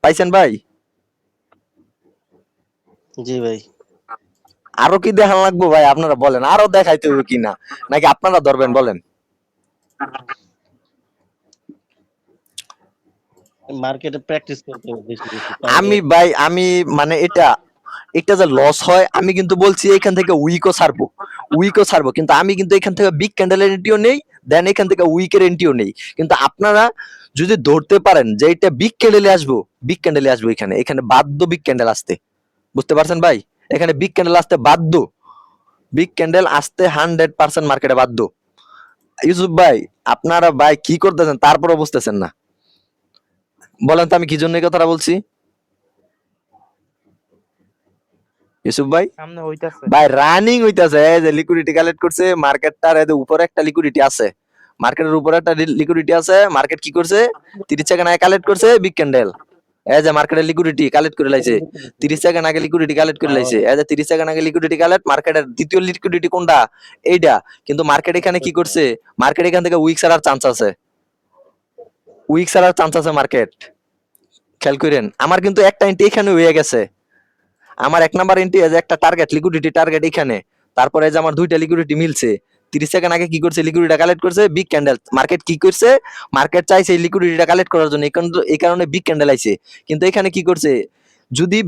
পাইছেন ভাই? জি ভাই। আরো কি দেখান লাগবো ভাই, আপনারা বলেন, আরো দেখাইতে হবে কিনা, নাকি আপনারা ধরবেন বলেন? মার্কেটে প্র্যাকটিস করতে হবে বেশি বেশি আমি ভাই আমি মানে এটা এটা যে লস হয়, আমি কিন্তু বলছি এখান থেকে উইকও ছাড়বো, উইকও ছাড়বো, কিন্তু আমি কিন্তু এখান থেকে বিগ ক্যান্ডেলের এন্ট্রিও নেই, দেন এখান থেকে উইকের এন্ট্রিও নেই। কিন্তু আপনারা যদি ধরতে পারেন যে এটা বিগ ক্যান্ডেলে আসবো, বিগ ক্যান্ডেলে আসবো, এখানে এখানে বাধ্য বিগ ক্যান্ডেল আসতে, বুঝতে পারছেন ভাই? এখানে বিগ ক্যান্ডেল আসতে বাধ্য, বিগ ক্যান্ডেল আসতে 100% মার্কেটে বাধ্য। ইউসুফ ভাই আপনারা ভাই কি করতেছেন তারপরে বুঝতেছেন না, বলেন তো আমি কি জন্য এই কথাটা বলছি? ইউসুফ ভাই সামনে হইতাছে ভাই রানিং হইতাছে, এই যে লিকুইডিটি কালেক্ট করছে মার্কেটটার, এই যে উপরে একটা লিকুইডিটি আছে, মার্কেটের উপরে একটা লিকুইডিটি আছে, মার্কেট কি করছে 30 সেকেন্ড আগে কালেক্ট করছে বিগ ক্যান্ডেল, এই যে মার্কেটের লিকুইডিটি কালেক্ট করে লাইছে 30 সেকেন্ড আগে, লিকুইডিটি কালেক্ট করে লাইছে, এই যে 30 সেকেন্ড আগে লিকুইডিটি কালেক্ট। মার্কেটের দ্বিতীয় লিকুইডিটি কোনটা, এইটা। কিন্তু মার্কেট এখানে কি করছে, মার্কেট এখান থেকে উইক ছাড়ার চান্স আছে, উইক ছাড়ার চান্স আছে মার্কেট, খেয়াল করেন। আমার কিন্তু একটা এন্ট্রি এখানে হয়ে গেছে, আমার এক নাম্বার এন্ট্রি এজ একটা টার্গেট, লিকুইডিটি টার্গেট এখানে, তারপরে যে আমার দুইটা লিকুইডিটি মিলছে। 30 সেকেন্ড আগে কি করছে, লিকুইডিটি কালেক্ট করছে বিগ ক্যান্ডেল। মার্কেট কি করছে, মার্কেট চাইছে এই লিকুইডিটিটা কালেক্ট করার জন্য, এই কারণে বিগ ক্যান্ডেল আইছে। কিন্তু এখানে কি করছে, যদি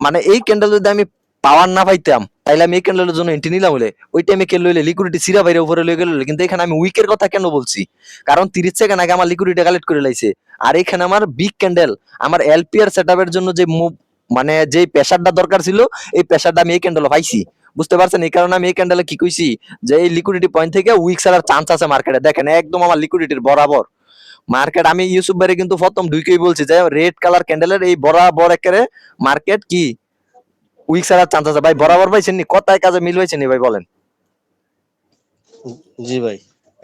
মানে এই ক্যান্ডেল যদি আমি পাওয়ার না পাইতাম, তাইলে আমি এই ক্যান্ডেলের জন্য এন্ট্রি নিলাম হলে, ওই টাইমে কে লইলে লিকুইডিটি সিরা বাইরে উপরে লয়ে গেল। কিন্তু এখানে আমি উইকের কথা কেন বলছি, কারণ 30 সেকেন্ড আগে আমার লিকুইডিটি কালেক্ট করে লাইছে, আর এখানে আমার বিগ ক্যান্ডেল, আমার এলপিআর সেটআপের জন্য যে মুভ মানে যে প্রেসারটা দরকার ছিল, এই প্রেসারটা আমি এই ক্যান্ডেলে পাইছি, বুঝতে পারছেন? এই কারণে আমি এই ক্যান্ডেলে কি কইছি, যে এই লিকুইডিটি পয়েন্ট থেকে উইক ছাড়ার চান্স আছে মার্কেটে। দেখেন একদম আমার লিকুইডিটির বরাবর মার্কেট, আমি ইউসুফ ভাইরে কিন্তু প্রথম ঢুকেই বলছি যে রেড কালার ক্যান্ডেলের এই বরাবর একেবারে মার্কেট কি উইক ছাড়ার চান্স আছে। ভাই বরাবর পাইছেন নি, কথায় কাজে মিল পাইছেন নি ভাই বলেন? জি ভাই।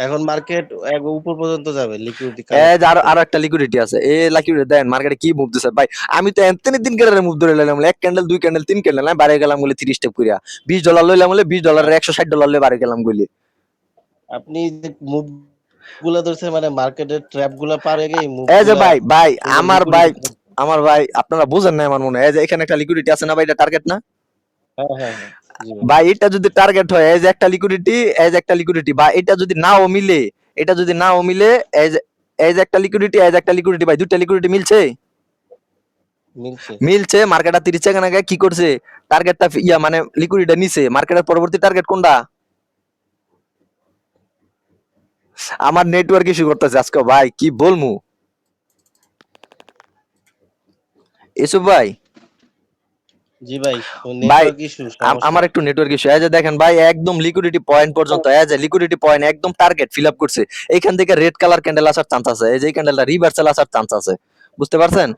এখন মার্কেট এক উপর পর্যন্ত যাবে লিকুইডিটি এই যে আরো একটা লিকুইডিটি আছে, এই লিকুইডিটি দেন মার্কেটে কি মুভ দিছে ভাই। আমি তো এতদিন দিন কেটে মুভ ধরে লাইলাম, এক ক্যান্ডেল দুই ক্যান্ডেল তিন ক্যান্ডেল আমি বাইরে গেলাম বলে 30 স্টেপ করিয়া $20 লইলাম বলে $20 $160 লয়ে বাইরে গেলাম বলে। আপনি যে মুভ গুলা ধরছে মানে মার্কেটের ট্র্যাপ গুলা পার হয়ে গিয়ে মুভ এই যে ভাই ভাই গুলা আমার ভাই লিকুইডিটি আমার ভাই আপনারা বুঝেন না আমার মনে হয়, এই যে এখানে একটা লিকুইডিটি আছে না ভাই, এটা টার্গেট না হ্যাঁ হ্যাঁ হ্যাঁ জি ভাই। ভাই? এটা যদি টার্গেট হয়, এই যে একটা লিকুইডিটি, এই যে একটা লিকুইডিটি, বা এটা যদি নাও মিলে, এটা যদি নাও মিলে, এই যে একটা লিকুইডিটি, এই যে একটা লিকুইডিটি, ভাই দুইটা লিকুইডিটি মিলছে, মিলছে মিলছে। মার্কেটটা 30 সেকেন্ড আগে কি করছে, টার্গেটটা ইয়া মানে লিকুইডিটিটা নিছে, মার্কেটের পরবর্তী টার্গেট কোনটা? আমার নেটওয়ার্ক ইস্যু করতেছে আজকে ভাই, কি বলমু। এসব ভাই জি ভাই। ও ভাই নেটওয়ার্ক ইস্যু আমার একটু নেটওয়ার্ক ইস্যু, এই যে দেখেন ভাই একদম লিকুইডিটি পয়েন্ট পর্যন্ত, এই যে লিকুইডিটি পয়েন্ট একদম টার্গেট ফিল আপ করছে, এইখান থেকে রেড কালার ক্যান্ডেল আসার চান্স আছে, এই যে ক্যান্ডেলটা রিভার্সাল আসার চান্স আছে, বুঝতে পারছেন?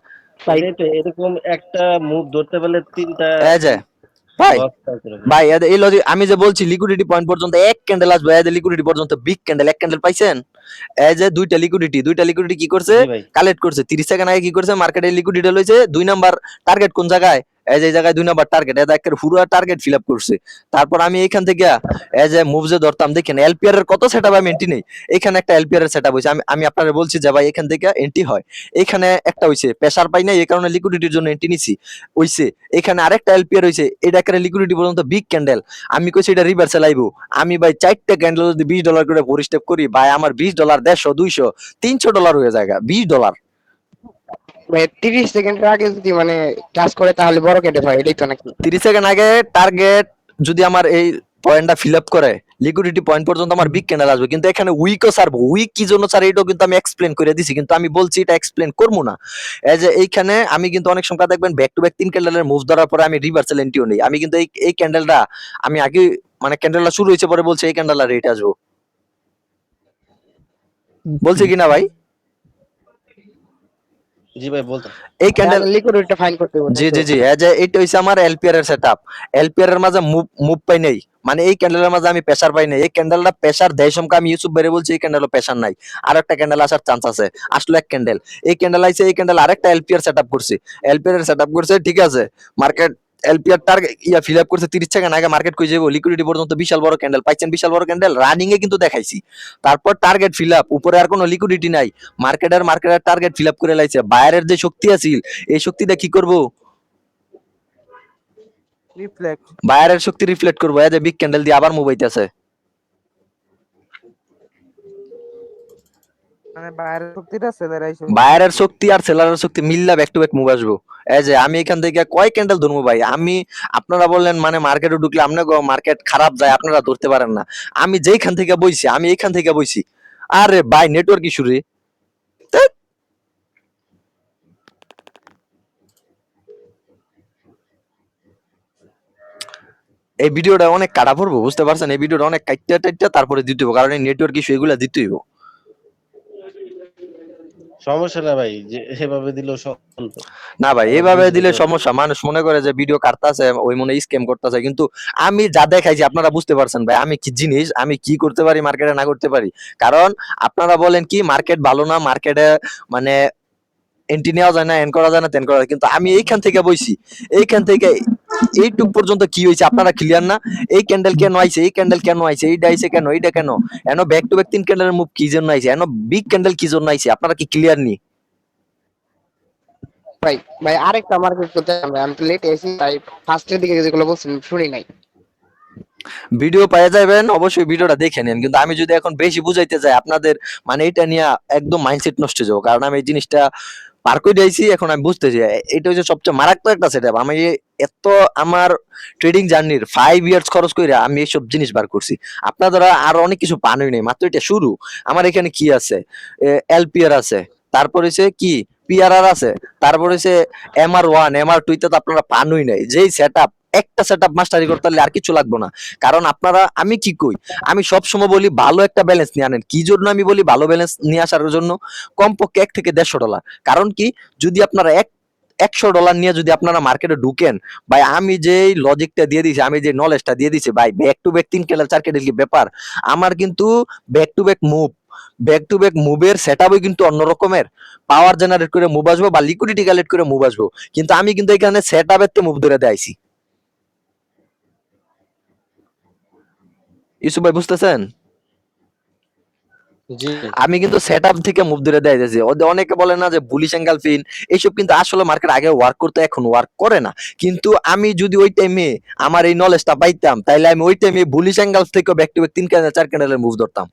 এটাই তো, এরকম একটা মুভ ধরতে পারলে তিনটা এই যে ভাই লস করে ভাই এই লজিক আমি যে বলছি লিকুইডিটি পয়েন্ট পর্যন্ত এক ক্যান্ডেল আসবে, এই যে লিকুইডিটি পর্যন্ত বিগ ক্যান্ডেল এক ক্যান্ডেল পাইছেন, এই যে দুইটা লিকুইডিটি কি করছে, জি ভাই কালেক্ট করছে 30 সেকেন্ড আগে কি করছে, মার্কেটে লিকুইডিটি লইছে 2 নাম্বার টার্গেট কোন জায়গায়, এই যে এই জায়গায় 2 নাম্বার টার্গেট, এটা একটা পুরো টার্গেট ফিল আপ করছে। তারপর আমি এখান থেকে এই যে মুভজে ধরতাম, দেখেন এলপিআর এর কত সেটআপ আমি এন্ট্রি নেই, এখানে একটা এলপিআর এর সেটআপ হইছে, আমি আমি আপনাদের বলছি যে ভাই এখান থেকে এন্ট্রি হয়, এখানে একটা হইছে প্রেসার পাই না এই কারণে লিকুইডিটির জন্য এন্ট্রি নিছি হইছে, এখানে আরেকটা এলপিআর হইছে, এটা একটা লিকুইডিটি পর্যন্ত বিগ ক্যান্ডেল, আমি কইছি এটা রিভার্সাল আইবো, আমি ভাই 4টা ক্যান্ডেল যদি $20 করে ফোর স্টেপ করি ভাই আমার $20 150 200 $300 হয়ে যায় $20। ভাই 30 সেকেন্ডের আগে যদি মানে ক্লাস করে তাহলে বড় কেটে হয়, এটাই তো নাকি? 30 সেকেন্ড আগে টার্গেট যদি আমার এই পয়েন্টটা ফিল আপ করে লিকুইডিটি পয়েন্ট পর্যন্ত আমার বিগ ক্যান্ডেল আসবে, কিন্তু এখানে উইকও ছাড়বো, উইক কি জন্য স্যার এটাও কিন্তু আমি এক্সপ্লেন করে দিছি, কিন্তু আমি বলছি এটা এক্সপ্লেন করবো না। এই যে এইখানে আমি কিন্তু অনেক সময় দেখবেন ব্যাক টু ব্যাক 3 ক্যান্ডেলের মুভ ধরার পরে আমি রিভার্সাল এন্ট্রিও নেই, আমি কিন্তু এই ক্যান্ডেলটা আমি আগে মানে ক্যান্ডেলটা শুরু হয়েছে পরে বলছি এই ক্যান্ডেলটা রেট আসবো, বলছি কিনা ভাই? জি ভাই বলতাম। এই ক্যান্ডেল লিকুইডিটিটা ফাইন করতে হবে, জি তাই জি তো? জি এই যে এটা হইছে আমার এলপিআর এর সেটআপ, এলপিআর এর মাঝে মুভ মুভ পাই নাই, মানে এই ক্যান্ডেলের মাঝে আমি প্রেসার পাই নাই, এই ক্যান্ডেলটা প্রেসার দেয় সমকে আমি ইউসুফ বেরে বলছি এই ক্যান্ডেলও প্রেসার নাই, আর একটা ক্যান্ডেল আসার চান্স আছে, আসলে এক ক্যান্ডেল, এই ক্যান্ডেল আইছে, এই ক্যান্ডেল আরেকটা এলপিআর সেটআপ করছে, এলপিআর এর সেটআপ করছে ঠিক আছে, মার্কেট এলপিআর টার্গেট ইয়া ফিল আপ করছে 30 সেকেন্ড আগে, মার্কেট কই যাবো লিকুইডিটি পর্যন্ত বিশাল বড় ক্যান্ডেল পাইছেন, বিশাল বড় ক্যান্ডেল রানিং এ কিন্তু দেখাইছি, তারপর টার্গেট ফিল আপ, উপরে আর কোনো লিকুইডিটি নাই, মার্কেটের টার্গেট ফিল আপ করে লাইছে, বায়ারের যে শক্তি আছিল এই শক্তিটা কি করব, রিফ্লেক্ট। বায়ারের শক্তি রিফ্লেক্ট করবো, এই যে বিগ ক্যান্ডেল দিয়ে আবার মুভ হইতাছে, মানে বাইরের শক্তিটা সেলের আইসো। বায়ারের শক্তি আর সেলারের শক্তি মিললা ব্যাক টু ব্যাক মুভ আসবো, এই যে আমি এখান থেকে কয় ক্যান্ডেল ধরবো ভাই, আমি আপনারা বললেন মানে মার্কেটে ঢুকলে আপনাকে মার্কেট খারাপ যায় আপনারা ধরতে পারেন না, আমি যেইখান থেকে বইছি আমি এইখান থেকে বইছি, আরে ভাই নেটওয়ার্ক ইস্যু রে, ধ্যাৎ। এই ভিডিওটা অনেক কাটা পড়বো বুঝতে পারছেন, এই ভিডিওটা অনেক কাইটটা টাইটটা তারপরে দিতে হবে, কারণ এই নেটওয়ার্ক ইস্যু এগুলা দিতে হইব। সমস্যা না ভাই, যে এভাবে দিলেও চলবে। না ভাই আমরা এভাবে বুঝে দিলে নিতে পারবো। সমস্যা, মানুষ মনে করে যে ভিডিও কাটতাছে ওই মনে স্ক্যাম করতেছে, কিন্তু আমি যা দেখাইছি আপনারা বুঝতে পারছেন ভাই আমি কি জিনিস, আমি কি করতে পারি মার্কেটে না করতে পারি, কারণ আপনারা বলেন কি মার্কেট ভালো না, মার্কেটে মানে এন্ট্রি নেওয়া যায় না, এন করা যায় না, তেন করা যায়, কিন্তু আমি এইখান থেকে বইছি, এইখান থেকে এইটুক পর্যন্ত কি হয়েছে আপনারা ক্লিয়ার না, এই ক্যান্ডেল কেন আইছে, এই ক্যান্ডেল কেন আইছে, এইটা আইছে কেন, এইটা কেন, এনো ব্যাক টু ব্যাক 3 ক্যান্ডেলের মুভ কি জন্য আইছে, এনো বিগ ক্যান্ডেল কি জন্য আইছে, আপনারা কি ক্লিয়ার নি? ভাই ভাই আরেকটা মার্কেট করতে আমরা, আমি তো লেট এসেছি তাই ফার্স্টের দিকে যেগুলো বলছেন শুনি নাই। ভিডিও পেয়ে যাবেন অবশ্যই, ভিডিওটা দেখে নেন, কিন্তু আমি যদি এখন বেশি বুঝাইতে যাই আপনাদের মানে এটা নিয়ে একদম মাইন্ডসেট নষ্ট হয়ে যাবো, কারণ আমি এই জিনিসটা পার করে দিয়েছি, এখন আমি বুঝতেছি এটা হচ্ছে সবচেয়ে মারাত্মক একটা সেটআপ, আমি এত আমার ট্রেডিং জার্নির 5 ইয়ার্স খরচ করে আমি এইসব জিনিস বার করছি, আপনারা আর অনেক কিছু পানই নেই, মাত্র এটা শুরু। আমার এখানে কি আছে, এলপিআর আছে, তারপর হচ্ছে কি পিআরআর আছে, তারপর হচ্ছে MR1 MR2 তো আপনারা পানই নাই, যেই সেটআপ একটা সেটআপ মাস্টারি করতে হলে আর কিছু লাগবে না, কারণ আপনারা আমি কি কই, আমি সব সময় বলি ভালো একটা ব্যালেন্স নিয়ে আনেন, কি জন্য আমি বলি ভালো ব্যালেন্স নিয়ে আসার জন্য, কমপক্ষে 1 থেকে $150, কারণ কি যদি আপনারা $100 নিয়ে যদি আপনারা মার্কেটে ঢুকেন ভাই, আমি যে লজিকটা দিয়ে দিছি, আমি যে নলেজটা দিয়ে দিছি ভাই, back to back 3 candle 4 candle কি ব্যাপার, আমার কিন্তু ব্যাক টু ব্যাক মুভের সেটআপই কিন্তু অন্য রকমের, পাওয়ার জেনারেট করে মুভ আসবো বা লিকুইডিটি কালেক্ট করে মুভ আসবো, কিন্তু আমি কিন্তু এখানে সেটআপের তে মুভ ধরে দেখাইছি, ইউসুফ ভাই বুঝতেছেন, জি আমি কিন্তু সেটআপ থেকে মুভ ধরে দেয় যাচ্ছি, অনেকে বলে না যে বুলিশ অ্যাঙ্গেল ফিন এইসব, কিন্তু আসলে মার্কেট আগে ওয়ার্ক করতে এখন ওয়ার্ক করে না, কিন্তু আমি যদি ওই টাইমে আমার এই নলেজটা পাইতাম তাইলে আমি ওই টাইমে বুলিশ অ্যাঙ্গেল থেকে ব্যাক টু ব্যাক 3 ক্যান্ডেল 4 ক্যান্ডেলের মুভ ধরতাম,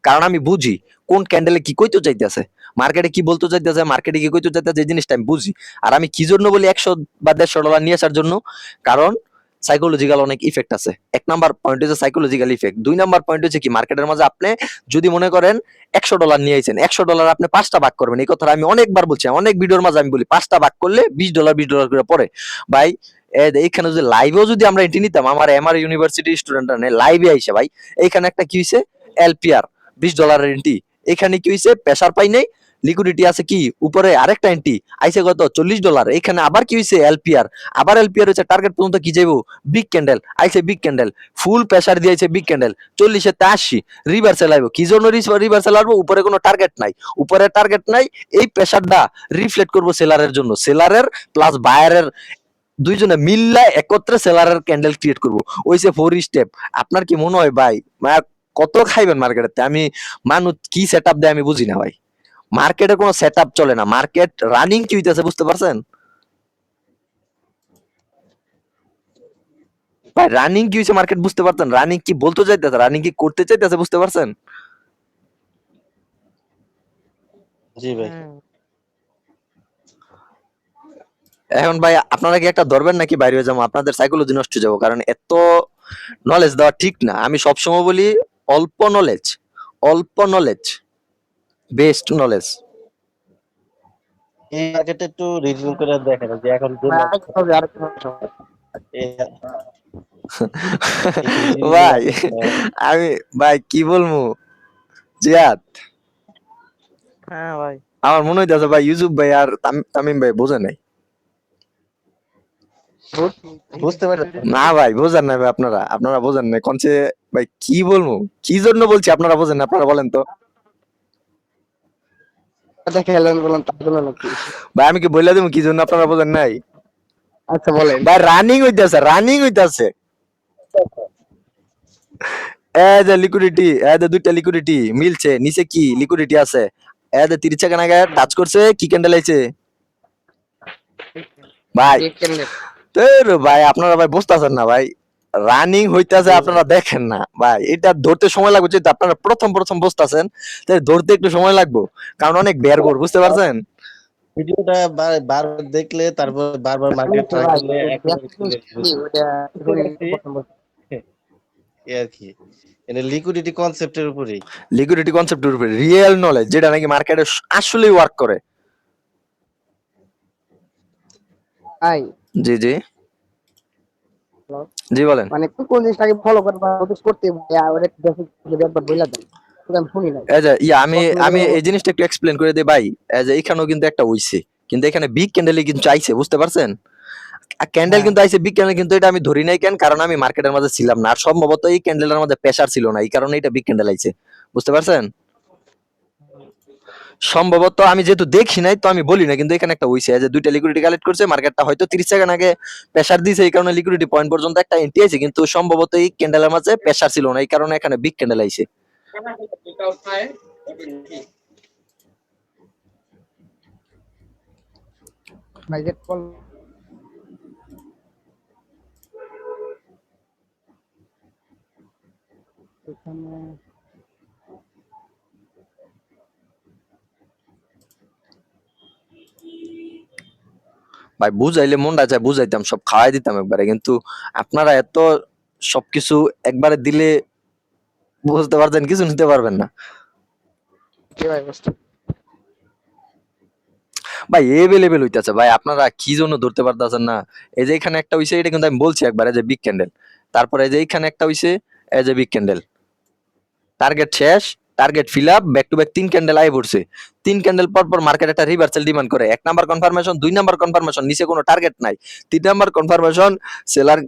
কারণ আমি বুঝি কোন ক্যান্ডেলে কি কইতে চাইতেছে, মার্কেটে কি বলতে চাইতেছে, মার্কেটে কি কইতে চাইতেছে, এই জিনিসটা আমি বুঝি, আর আমি কি জন্য বলি 100 বা $150 নিয়ে আসার জন্য, কারণ সাইকোলজিক্যাল অনেক ইফেক্ট আছে, 1 নাম্বার পয়েন্ট হচ্ছে সাইকোলজিক্যাল ইফেক্ট, 2 নাম্বার পয়েন্ট হচ্ছে কি মার্কেটের মাঝে আপনি যদি মনে করেন $100 নিয়ে আইছেন, $100 আপনি 5টা ভাগ করবেন, এই কথাটা আমি অনেকবার বলছি, অনেক ভিডিওর মাঝে আমি বলি 5টা ভাগ করলে $20 করে পড়ে ভাই, এইখানে যদি লাইভেও যদি আমরা এন্ট্রি নিতাম, আমার এমআর ইউনিভার্সিটি স্টুডেন্টরা লাইভে আইসে ভাই, এইখানে একটা কি হইছে এলপিআর $20 এর এন্ট্রি, এখানে কি হইছে প্রেসার পাই নাই, লিকুইডিটি আছে কি উপরে আরেকটা এন্ট্রি আইছে কত $40, এখানে আবার কি হইছে এলপিআর, আবার এলপিআর হচ্ছে টার্গেট পর্যন্ত কি যাইবো বিগ ক্যান্ডেল আইছে, বিগ ক্যান্ডেল ফুল প্রেসার দিয়েছে, বিগ ক্যান্ডেল 40-80 রিভার্সাল আইবো, কি জন্য রিভার্সাল আসবো, উপরে কোনো টার্গেট নাই, উপরে টার্গেট নাই, এই প্রেসারটা রিফ্লেক্ট করবো সেলারের জন্য, সেলারের প্লাস বায়ারের দুইজনে মিল্লা একত্রে সেলারের ক্যান্ডেল ক্রিয়েট করবো, ওইসে 4 স্টেপ। আপনার কি মনে হয় ভাই কত খাইবেন মার্কেটে? আমি মানুষ কি সেট আপ দেয় আমি বুঝি না ভাই, মার্কেটে কোনো সেট আপ চলে না, মার্কেট রানিং কি হইতেছে বুঝতে পারছেন ভাই? রানিং কি হইছে মার্কেট বুঝতে পারছেন? রানিং কি বলতে চাইতেছে, রানিং কি করতে চাইতেছে বুঝতে পারছেন? জি ভাই। এখন ভাই আপনারা কি একটা ধরবেন নাকি বাইরে হয়ে যাবো, আপনাদের সাইকোলজি নষ্ট হয়ে যাবো, কারণ এত নলেজ দেওয়া ঠিক না। আমি সবসময় বলি অল্প নলেজ, অল্প নলেজ বেস্ট নলেজ। এই মার্কেটে একটু রিভিউ করে দেখেন যে এখন যে আরেকটা হবে, আরেকটা হবে। ভাই আমি ভাই কি বলবো জিয়াদ, হ্যাঁ ভাই, আমার মনে হইতেছে ভাই ইউসুফ ভাই আর তামিম ভাই বোঝে নাই। বুঝতে পারেন না ভাই বোঝেন না ভাই, আপনারা আপনারা বোঝেন না কোনছে ভাই, কি বলবো কি জন্য বলছি আপনারা বোঝেন না, আপনারা বলেন তো দেখে এলেন বললাম তার জন্য নাকি? ভাই, আমি কি বলে দেবো কি জন্য আপনারা বোঝেন নাই? আচ্ছা বলেন। ভাই রানিং হইতাছে, রানিং হইতাছে, এই যে লিকুইডিটি, এই যে দুইটা লিকুইডিটি মিলছে, নিচে কি লিকুইডিটি আছে, এই যে 30 সেকেন্ড আগে টাচ করছে, কি ক্যান্ডেল আইছে ভাই? Big candle. তোর ভাই আপনারা ভাই বুঝতেছেন না ভাই, রানিং হইতাছে আপনারা দেখেন না ভাই, এটা ধরতে সময় লাগবে, যেহেতু আপনারা প্রথম প্রথম বুঝতেছেন তাই ধরতে একটু সময় লাগবে, কারণ অনেক বের কর, বুঝতে পারছেন? ভিডিওটা বারবার দেখলে তারপর বারবার মার্কেট ট্রাই করলে একেবারে clear বুঝতে এই আর কি। এটা লিকুইডিটি কনসেপ্টের উপরেই। লিকুইডিটি কনসেপ্টের উপরে রিয়েল নলেজ, যেটা নাকি মার্কেটে আসলেই ওয়ার্ক করে। ভাই জি জি Hello? জি বলেন। মানে কোন জিনিসটাকে ফলো করবা নোটিস করতে ওর একটা বেসিক যদি একবার বইলা দেন সেটা আমি শুনি নাই। এই যে আমি আমি প্রথমে এই জিনিসটা একটু এক্সপ্লেন করে দিই ভাই, এই যে এখানেও কিন্তু একটা হইছে, কিন্তু এখানে বিগ ক্যান্ডেলই কিন্তু আইছে, বুঝতে পারছেন? ক্যান্ডেল হ্যাঁ কিন্তু আইছে বিগ ক্যান্ডেল, কিন্তু এটা আমি ধরি নাই কেন, কারণ আমি মার্কেটের মধ্যে ছিলাম না, আর সম্ভবত এই ক্যান্ডেলের মধ্যে প্রেসার ছিল না, এই কারণে এটা বিগ ক্যান্ডেল আইছে, বুঝতে পারছেন? সম্ভবত আমি যেহেতু দেখি নাই তো আমি বলি না, কিন্তু এখানে একটা হইছে, এই যে দুইটা লিকুইডিটি কালেক্ট করছে, মার্কেটটা হয়তো 30 সেকেন্ড আগে প্রেসার দিয়েছে, এই কারণে লিকুইডিটি পয়েন্ট পর্যন্ত একটা এন্ট্রি আছে, কিন্তু সম্ভবত এই ক্যান্ডেলের মাঝে প্রেসার ছিল না, এই কারণে এখানে বিগ ক্যান্ডেল আইছে। ভাই যে কল এখানে ভাই বুঝাইলে মনটা চায় বুঝাইতাম, সব খাওয়াই দিতাম একবারে, কিন্তু আপনারা এত সবকিছু একবারে দিলে বুঝতে পারছেন, কিছু নিতে পারবেন না কি ভাই বুঝতে ভাই, এভেলেবেল হইতাছে ভাই, আপনারা কি জন্য ধরতে পারতেছেন না? এই যে এখানে একটা হইছে, এটা কিন্তু আমি বলছি একবার, এই যে বিগ ক্যান্ডেল, তারপরে এই যে এইখানে একটা হইছে, এই যে বিগ ক্যান্ডেল, টার্গেট শেষ, target fill up, back to back 3 candle I পড়ছে, 3 ক্যান্ডেল পর পর মার্কেট একটা রিভার্সাল ডিমান্ড করে, 1 নাম্বার কনফার্মেশন, 2 নাম্বার কনফার্মেশন, নিচে কোনো টার্গেট নাই, 3 নাম্বার কনফার্মেশন, সেলার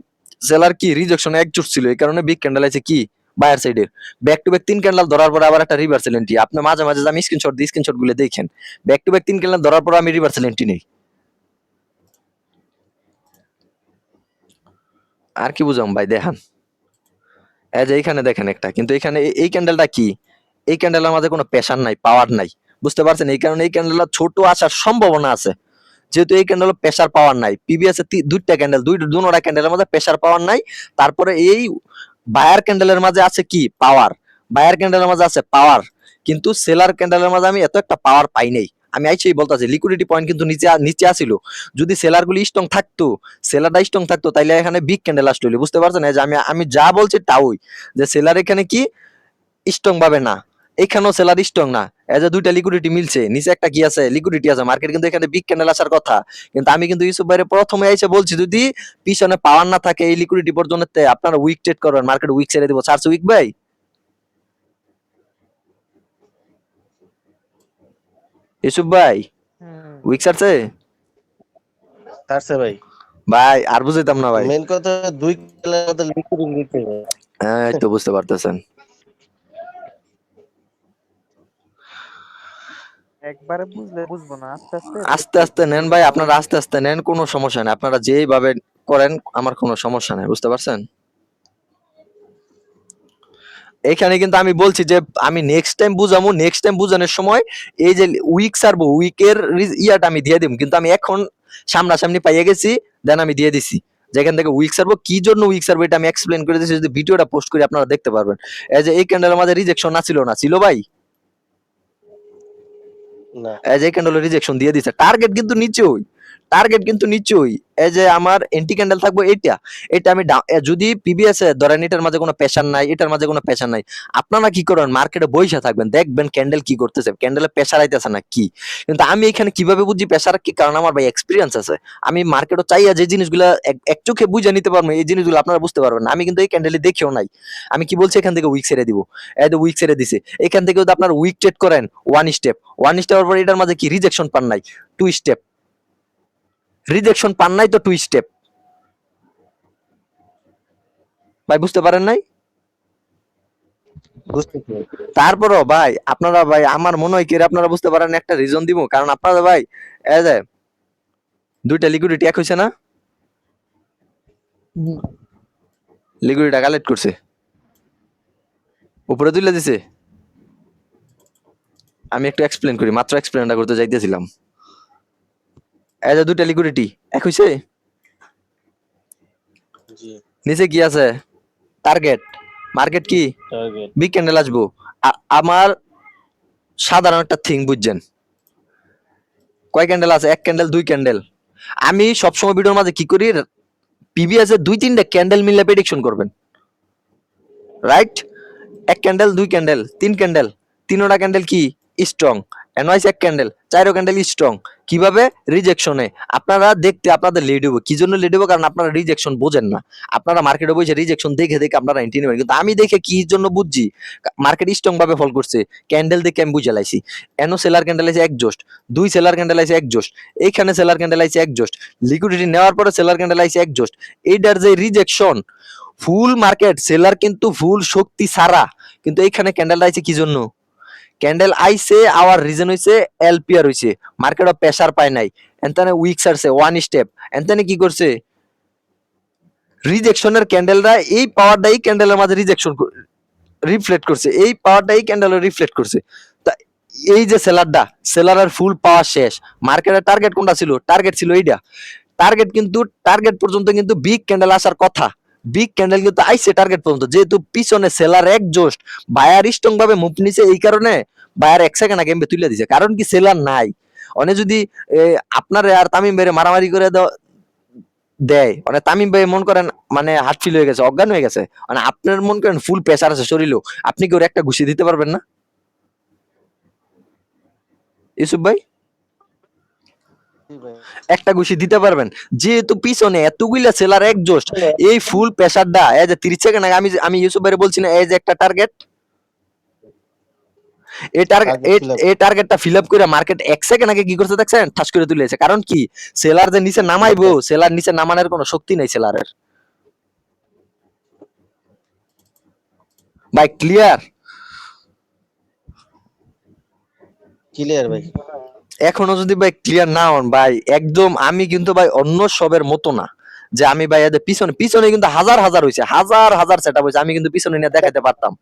সেলার কি রিজেকশনে একজুট ছিল, এই কারণে বিগ ক্যান্ডেল আছে কি বায়ার সাইডের, ব্যাক টু ব্যাক 3 ক্যান্ডেল ধরার পর আবার একটা রিভার্সাল এন্ট্রি, আপনি মাঝে মাঝে আমি স্ক্রিনশট দিই, স্ক্রিনশট গুলো দেখেন, ব্যাক টু ব্যাক 3 ক্যান্ডেল ধরার পর আমি রিভার্সাল এন্ট্রি নেই। আর কি বুঝাম ভাই, দেখান, এই যে এইখানে দেখেন একটা, কিন্তু এখানে এই ক্যান্ডেলটা কি, এই ক্যান্ডেলের মাঝে কোনো প্রেসার নাই, পাওয়ার নাই, বুঝতে পারছেন? এই কারণে এই ক্যান্ডেলটা ছোট আসার সম্ভাবনা আছে, যেহেতু এই ক্যান্ডেল প্রেসার পাওয়ার নাই, পিবিএস এ দুইটা ক্যান্ডেল, দুইটা ক্যান্ডেলের মধ্যে প্রেসার পাওয়ার নাই, তারপরে এই বায়ার ক্যান্ডেলের মাঝে আছে কি পাওয়ার, বায়ার ক্যান্ডেলের মাঝে আছে পাওয়ার, কিন্তু সেলার ক্যান্ডেলের মাঝে আমি এত একটা পাওয়ার পাই নাই। আমি আইছি বলতাছি লিকুইডিটি পয়েন্ট কিন্তু নিচে আসিল, যদি সেলার গুলি স্ট্রং থাকতো, সেলারটা স্ট্রং থাকতো, তাইলে এখানে বিগ ক্যান্ডেল আসতো, বুঝতে পারছেন? এই যে আমি আমি যা বলছি তাওই, যে সেলার এখানে কি স্ট্রং ভাবে না, এখানেও সেলার স্ট্রং না, এজ এ দুইটা লিকুইডিটি মিলছে, নিচে একটা কি আছে লিকুইডিটি আছে, মার্কেট কিন্তু এখানে বিগ ক্যান্ডেল আসার কথা, কিন্তু আমি কিন্তু ইউসুফ ভাইরে প্রথমে এসে বলছি যদি পিছনে পাওয়ার না থাকে এই লিকুইডিটি পর্যন্ত আপনারা উইক ট্রেড করবেন, মার্কেট উইক ছেড়ে দিব, ছাড়ছে উইক ভাই। ইউসুফ ভাই হুম। উইক সারছে তারছে ভাই ভাই আর বুঝাইতাম না ভাই। মেন কথা 2 ক্যান্ডেলের মধ্যে লিকুইড নিতে হবে। হ্যাঁ এই তো বুঝতে পারতেছেন। একবারে বুঝলে বুঝবো না, আস্তে আস্তে আস্তে আস্তে নেন ভাই, আপনারা আস্তে আস্তে নেন, কোনো সমস্যা নেই, আপনারা যেইভাবে করেন আমার কোনো সমস্যা নেই, বুঝতে পারছেন। এখানে কিন্তু আমি বলছি যে আমি নেক্সট টাইম বুঝামু, নেক্সট টাইম বুঝানোর সময় এই যে উইক সারবো উইকের ইয়াটা আমি দিয়ে দিব, কিন্তু আমি এখন সামনাসামনি পাইয়ে গেছি, দেন আমি দিয়ে দিছি যেখান থেকে উইক সারবো, কি জন্য উইক সারবো এটা আমি এক্সপ্লেন করে দিয়েছি, যদি ভিডিওটা পোস্ট করি আপনারা দেখতে পারবেন। এই যে এই ক্যান্ডেলের মাঝে রিজেকশন না ছিল, না ছিল ভাই, না এই যে এই ক্যান্ডেল রিজেকশন দিয়ে দিছে, টার্গেট কিন্তু নিচেই, টার্গেট কিন্তু নিচেই। এই যে আমার এন্টি ক্যান্ডেল থাকবো এটা, এটা আমি যদি পিবিএস এ ধরেন এটার মাঝে কোনো প্রেশার নাই, এটার মাঝে কোনো প্রেশার নাই, আপনারা কি করেন মার্কেটে বইসা থাকবেন, দেখবেন ক্যান্ডেল কি করতেছে, ক্যান্ডেলে প্রেশার আইতেছে না কি। কিন্তু আমি এখানে কিভাবে বুঝি প্রেশার কি, কারণ আমার ভাই এক্সপিরিয়েন্স আছে, আমি মার্কেটও চাইয়া যে জিনিসগুলো এক চোখে বুঝে নিতে পারবো, এই জিনিসগুলো আপনারা বুঝতে পারবেন না। আমি কিন্তু এই ক্যান্ডেলে দেখেও নাই, আমি কি বলছি এখান থেকে উইক ছেড়ে দিব, এই উইক ছেড়ে দিছে, এখান থেকে যদি আপনার উইক ট্রেড করেন ওয়ান স্টেপের পর এটার মাঝে কি রিজেকশন পান নাই, 2 স্টেপ রিজেকশন পান নাই, তো 2 স্টেপ ভাই, বুঝতে পারেন নাই। বুঝতে পেরেছি। তারপরও ভাই আপনারা ভাই আমার মনে হয় কি আপনারা বুঝতে পারেন, একটা রিজন দিব, কারণ আপনারা ভাই এই যে দুইটা লিকুইডিটি এক হইছে না, লিকুইডিটা কালেক্ট করছে, উপরে তুলে দিছে। আমি একটু এক্সপ্লেন করি, মাত্র এক্সপ্লেনটা করতে যাইতেছিলাম। এই যে দুইটা লিকুইডিটি এক হইছে, জি নিচে কি আছে, টার্গেট, মার্কেট কি টার্গেট বিগ ক্যান্ডেল আসবো। আমার সাধারণ একটা থিং বুঝছেন, কয় ক্যান্ডেল আছে, এক ক্যান্ডেল, 2 ক্যান্ডেল। আমি সবসময় ভিডিওর মাঝে কি করি, পিবিএস এর 2-3টা ক্যান্ডেল মিললে প্রেডিকশন করবেন, রাইট। এক ক্যান্ডেল, 2 ক্যান্ডেল, 3 ক্যান্ডেল, 3টা ক্যান্ডেল কি স্ট্রং, এনওয়াইস এক ক্যান্ডেল, 4 ক্যান্ডেল স্ট্রং, কিভাবে রিজেকশনে আপনারা দেখতে আপনাদের লিড হবো, কি জন্য লিড হবো, কারণ আপনারা রিজেকশন বোঝেন না, আপনারা মার্কেটে বসে রিজেকশন দেখে দেখে আপনারা এন্ট্রি নেবেন, কিন্তু আমি দেখে কি জন্য বুঝছি, মার্কেট স্ট্রং ভাবে ফল করছে, ক্যান্ডেল দেখে আমি বুঝে লাইছি, এনো সেলার ক্যান্ডেল আছে একজোস্ট, 2 সেলার ক্যান্ডেল আছে একজোস্ট, এইখানে সেলার ক্যান্ডেল আছে একজোস্ট, লিকুইডিটি নেওয়ার পরে সেলার ক্যান্ডেল আছে একজোস্ট, এইটার যে রিজেকশন, ফুল মার্কেট সেলার কিন্তু ফুল শক্তি সারা, কিন্তু এইখানে ক্যান্ডেল আইছে কি জন্য, ক্যান্ডেল আইছে আওয়ার রিজন হইছে এলপিআর হইছে, মার্কেটে প্রেসার পায় নাই, এনতানে উইক সারছে 1 স্টেপ, এনতানে কি করছে, রিজেকশনের ক্যান্ডেলরা এই পাওয়ারটাই ক্যান্ডেলের মাঝে রিজেকশন রিফ্লেক্ট করছে, এই পাওয়ারটাই ক্যান্ডেলে রিফ্লেক্ট করছে। তা এই যে সেলারটা, সেলারের ফুল পাওয়ার শেষ, মার্কেটের টার্গেট কোনটা ছিল, টার্গেট ছিল এইটা, টার্গেট কিন্তু টার্গেট পর্যন্ত কিন্তু বিগ ক্যান্ডেল আসার কথা, বিগ ক্যান্ডেল কিন্তু আইছে টার্গেট পর্যন্ত, যেহেতু পিছনে সেলার একজোস্ট, বায়ার স্ট্রং ভাবে মুভ নিছে, এই কারণে বায়ার 1 সেকেন্ড আগে এমবে তুলে দিছে, কারণ কি সেলার নাই, অনে যদি আপনারে আর তামিম ভাইরে মারামারি করে দেয়, মানে তামিম ভাই মন করেন মানে হার্ট ফিল হয়ে গেছে, অজ্ঞান হয়ে গেছে, মানে আপনার মন করেন ফুল প্রেসার আছে শরীরেও, আপনি কি ওর একটা ঘুষি দিতে পারবেন না ইউসুফ ভাই, জি ভাই একটা ঘুষি দিতে পারবেন, যেহেতু পিছনে এতগুলা সেলার একজোস্ট, এই ফুল প্রেসারটা এই যে 30 সেকেন্ড আগে আমি আমি ইউসুফ ভাইরে বলছি না, এই যে একটা টার্গেট, এই টার্গেট Target fill up। এই টার্গেটটা ফিল আপ করে মার্কেট 1 সেকেন্ড আগে কি করছে দেখছেন, ঠাস করে তুলেছে, কারণ কি সেলার যে নিচে নামাইবো, সেলার নিচে নামানোর কোনো শক্তি নাই সেলারের, ভাই ক্লিয়ার। ক্লিয়ার ভাই এখনো যদি ভাই ক্লিয়ার না হন ভাই, একদম আমি কিন্তু ভাই অন্য সবের মতো না, যে আমি ভাই এদের পিছনে পিছনে কিন্তু হাজার হাজার হইছে, হাজার হাজার সেটআপ হইছে, আমি কিন্তু পিছনে নিয়ে দেখাতে পারতাম,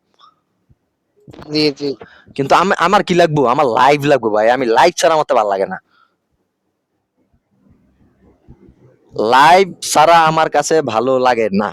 জি জি কিন্তু আমার কি লাগবো, আমার লাইভ লাগবো ভাই, আমি লাইভ ছাড়া আমার তো ভালো লাগে না, লাইভ ছাড়া আমার কাছে ভালো লাগে না।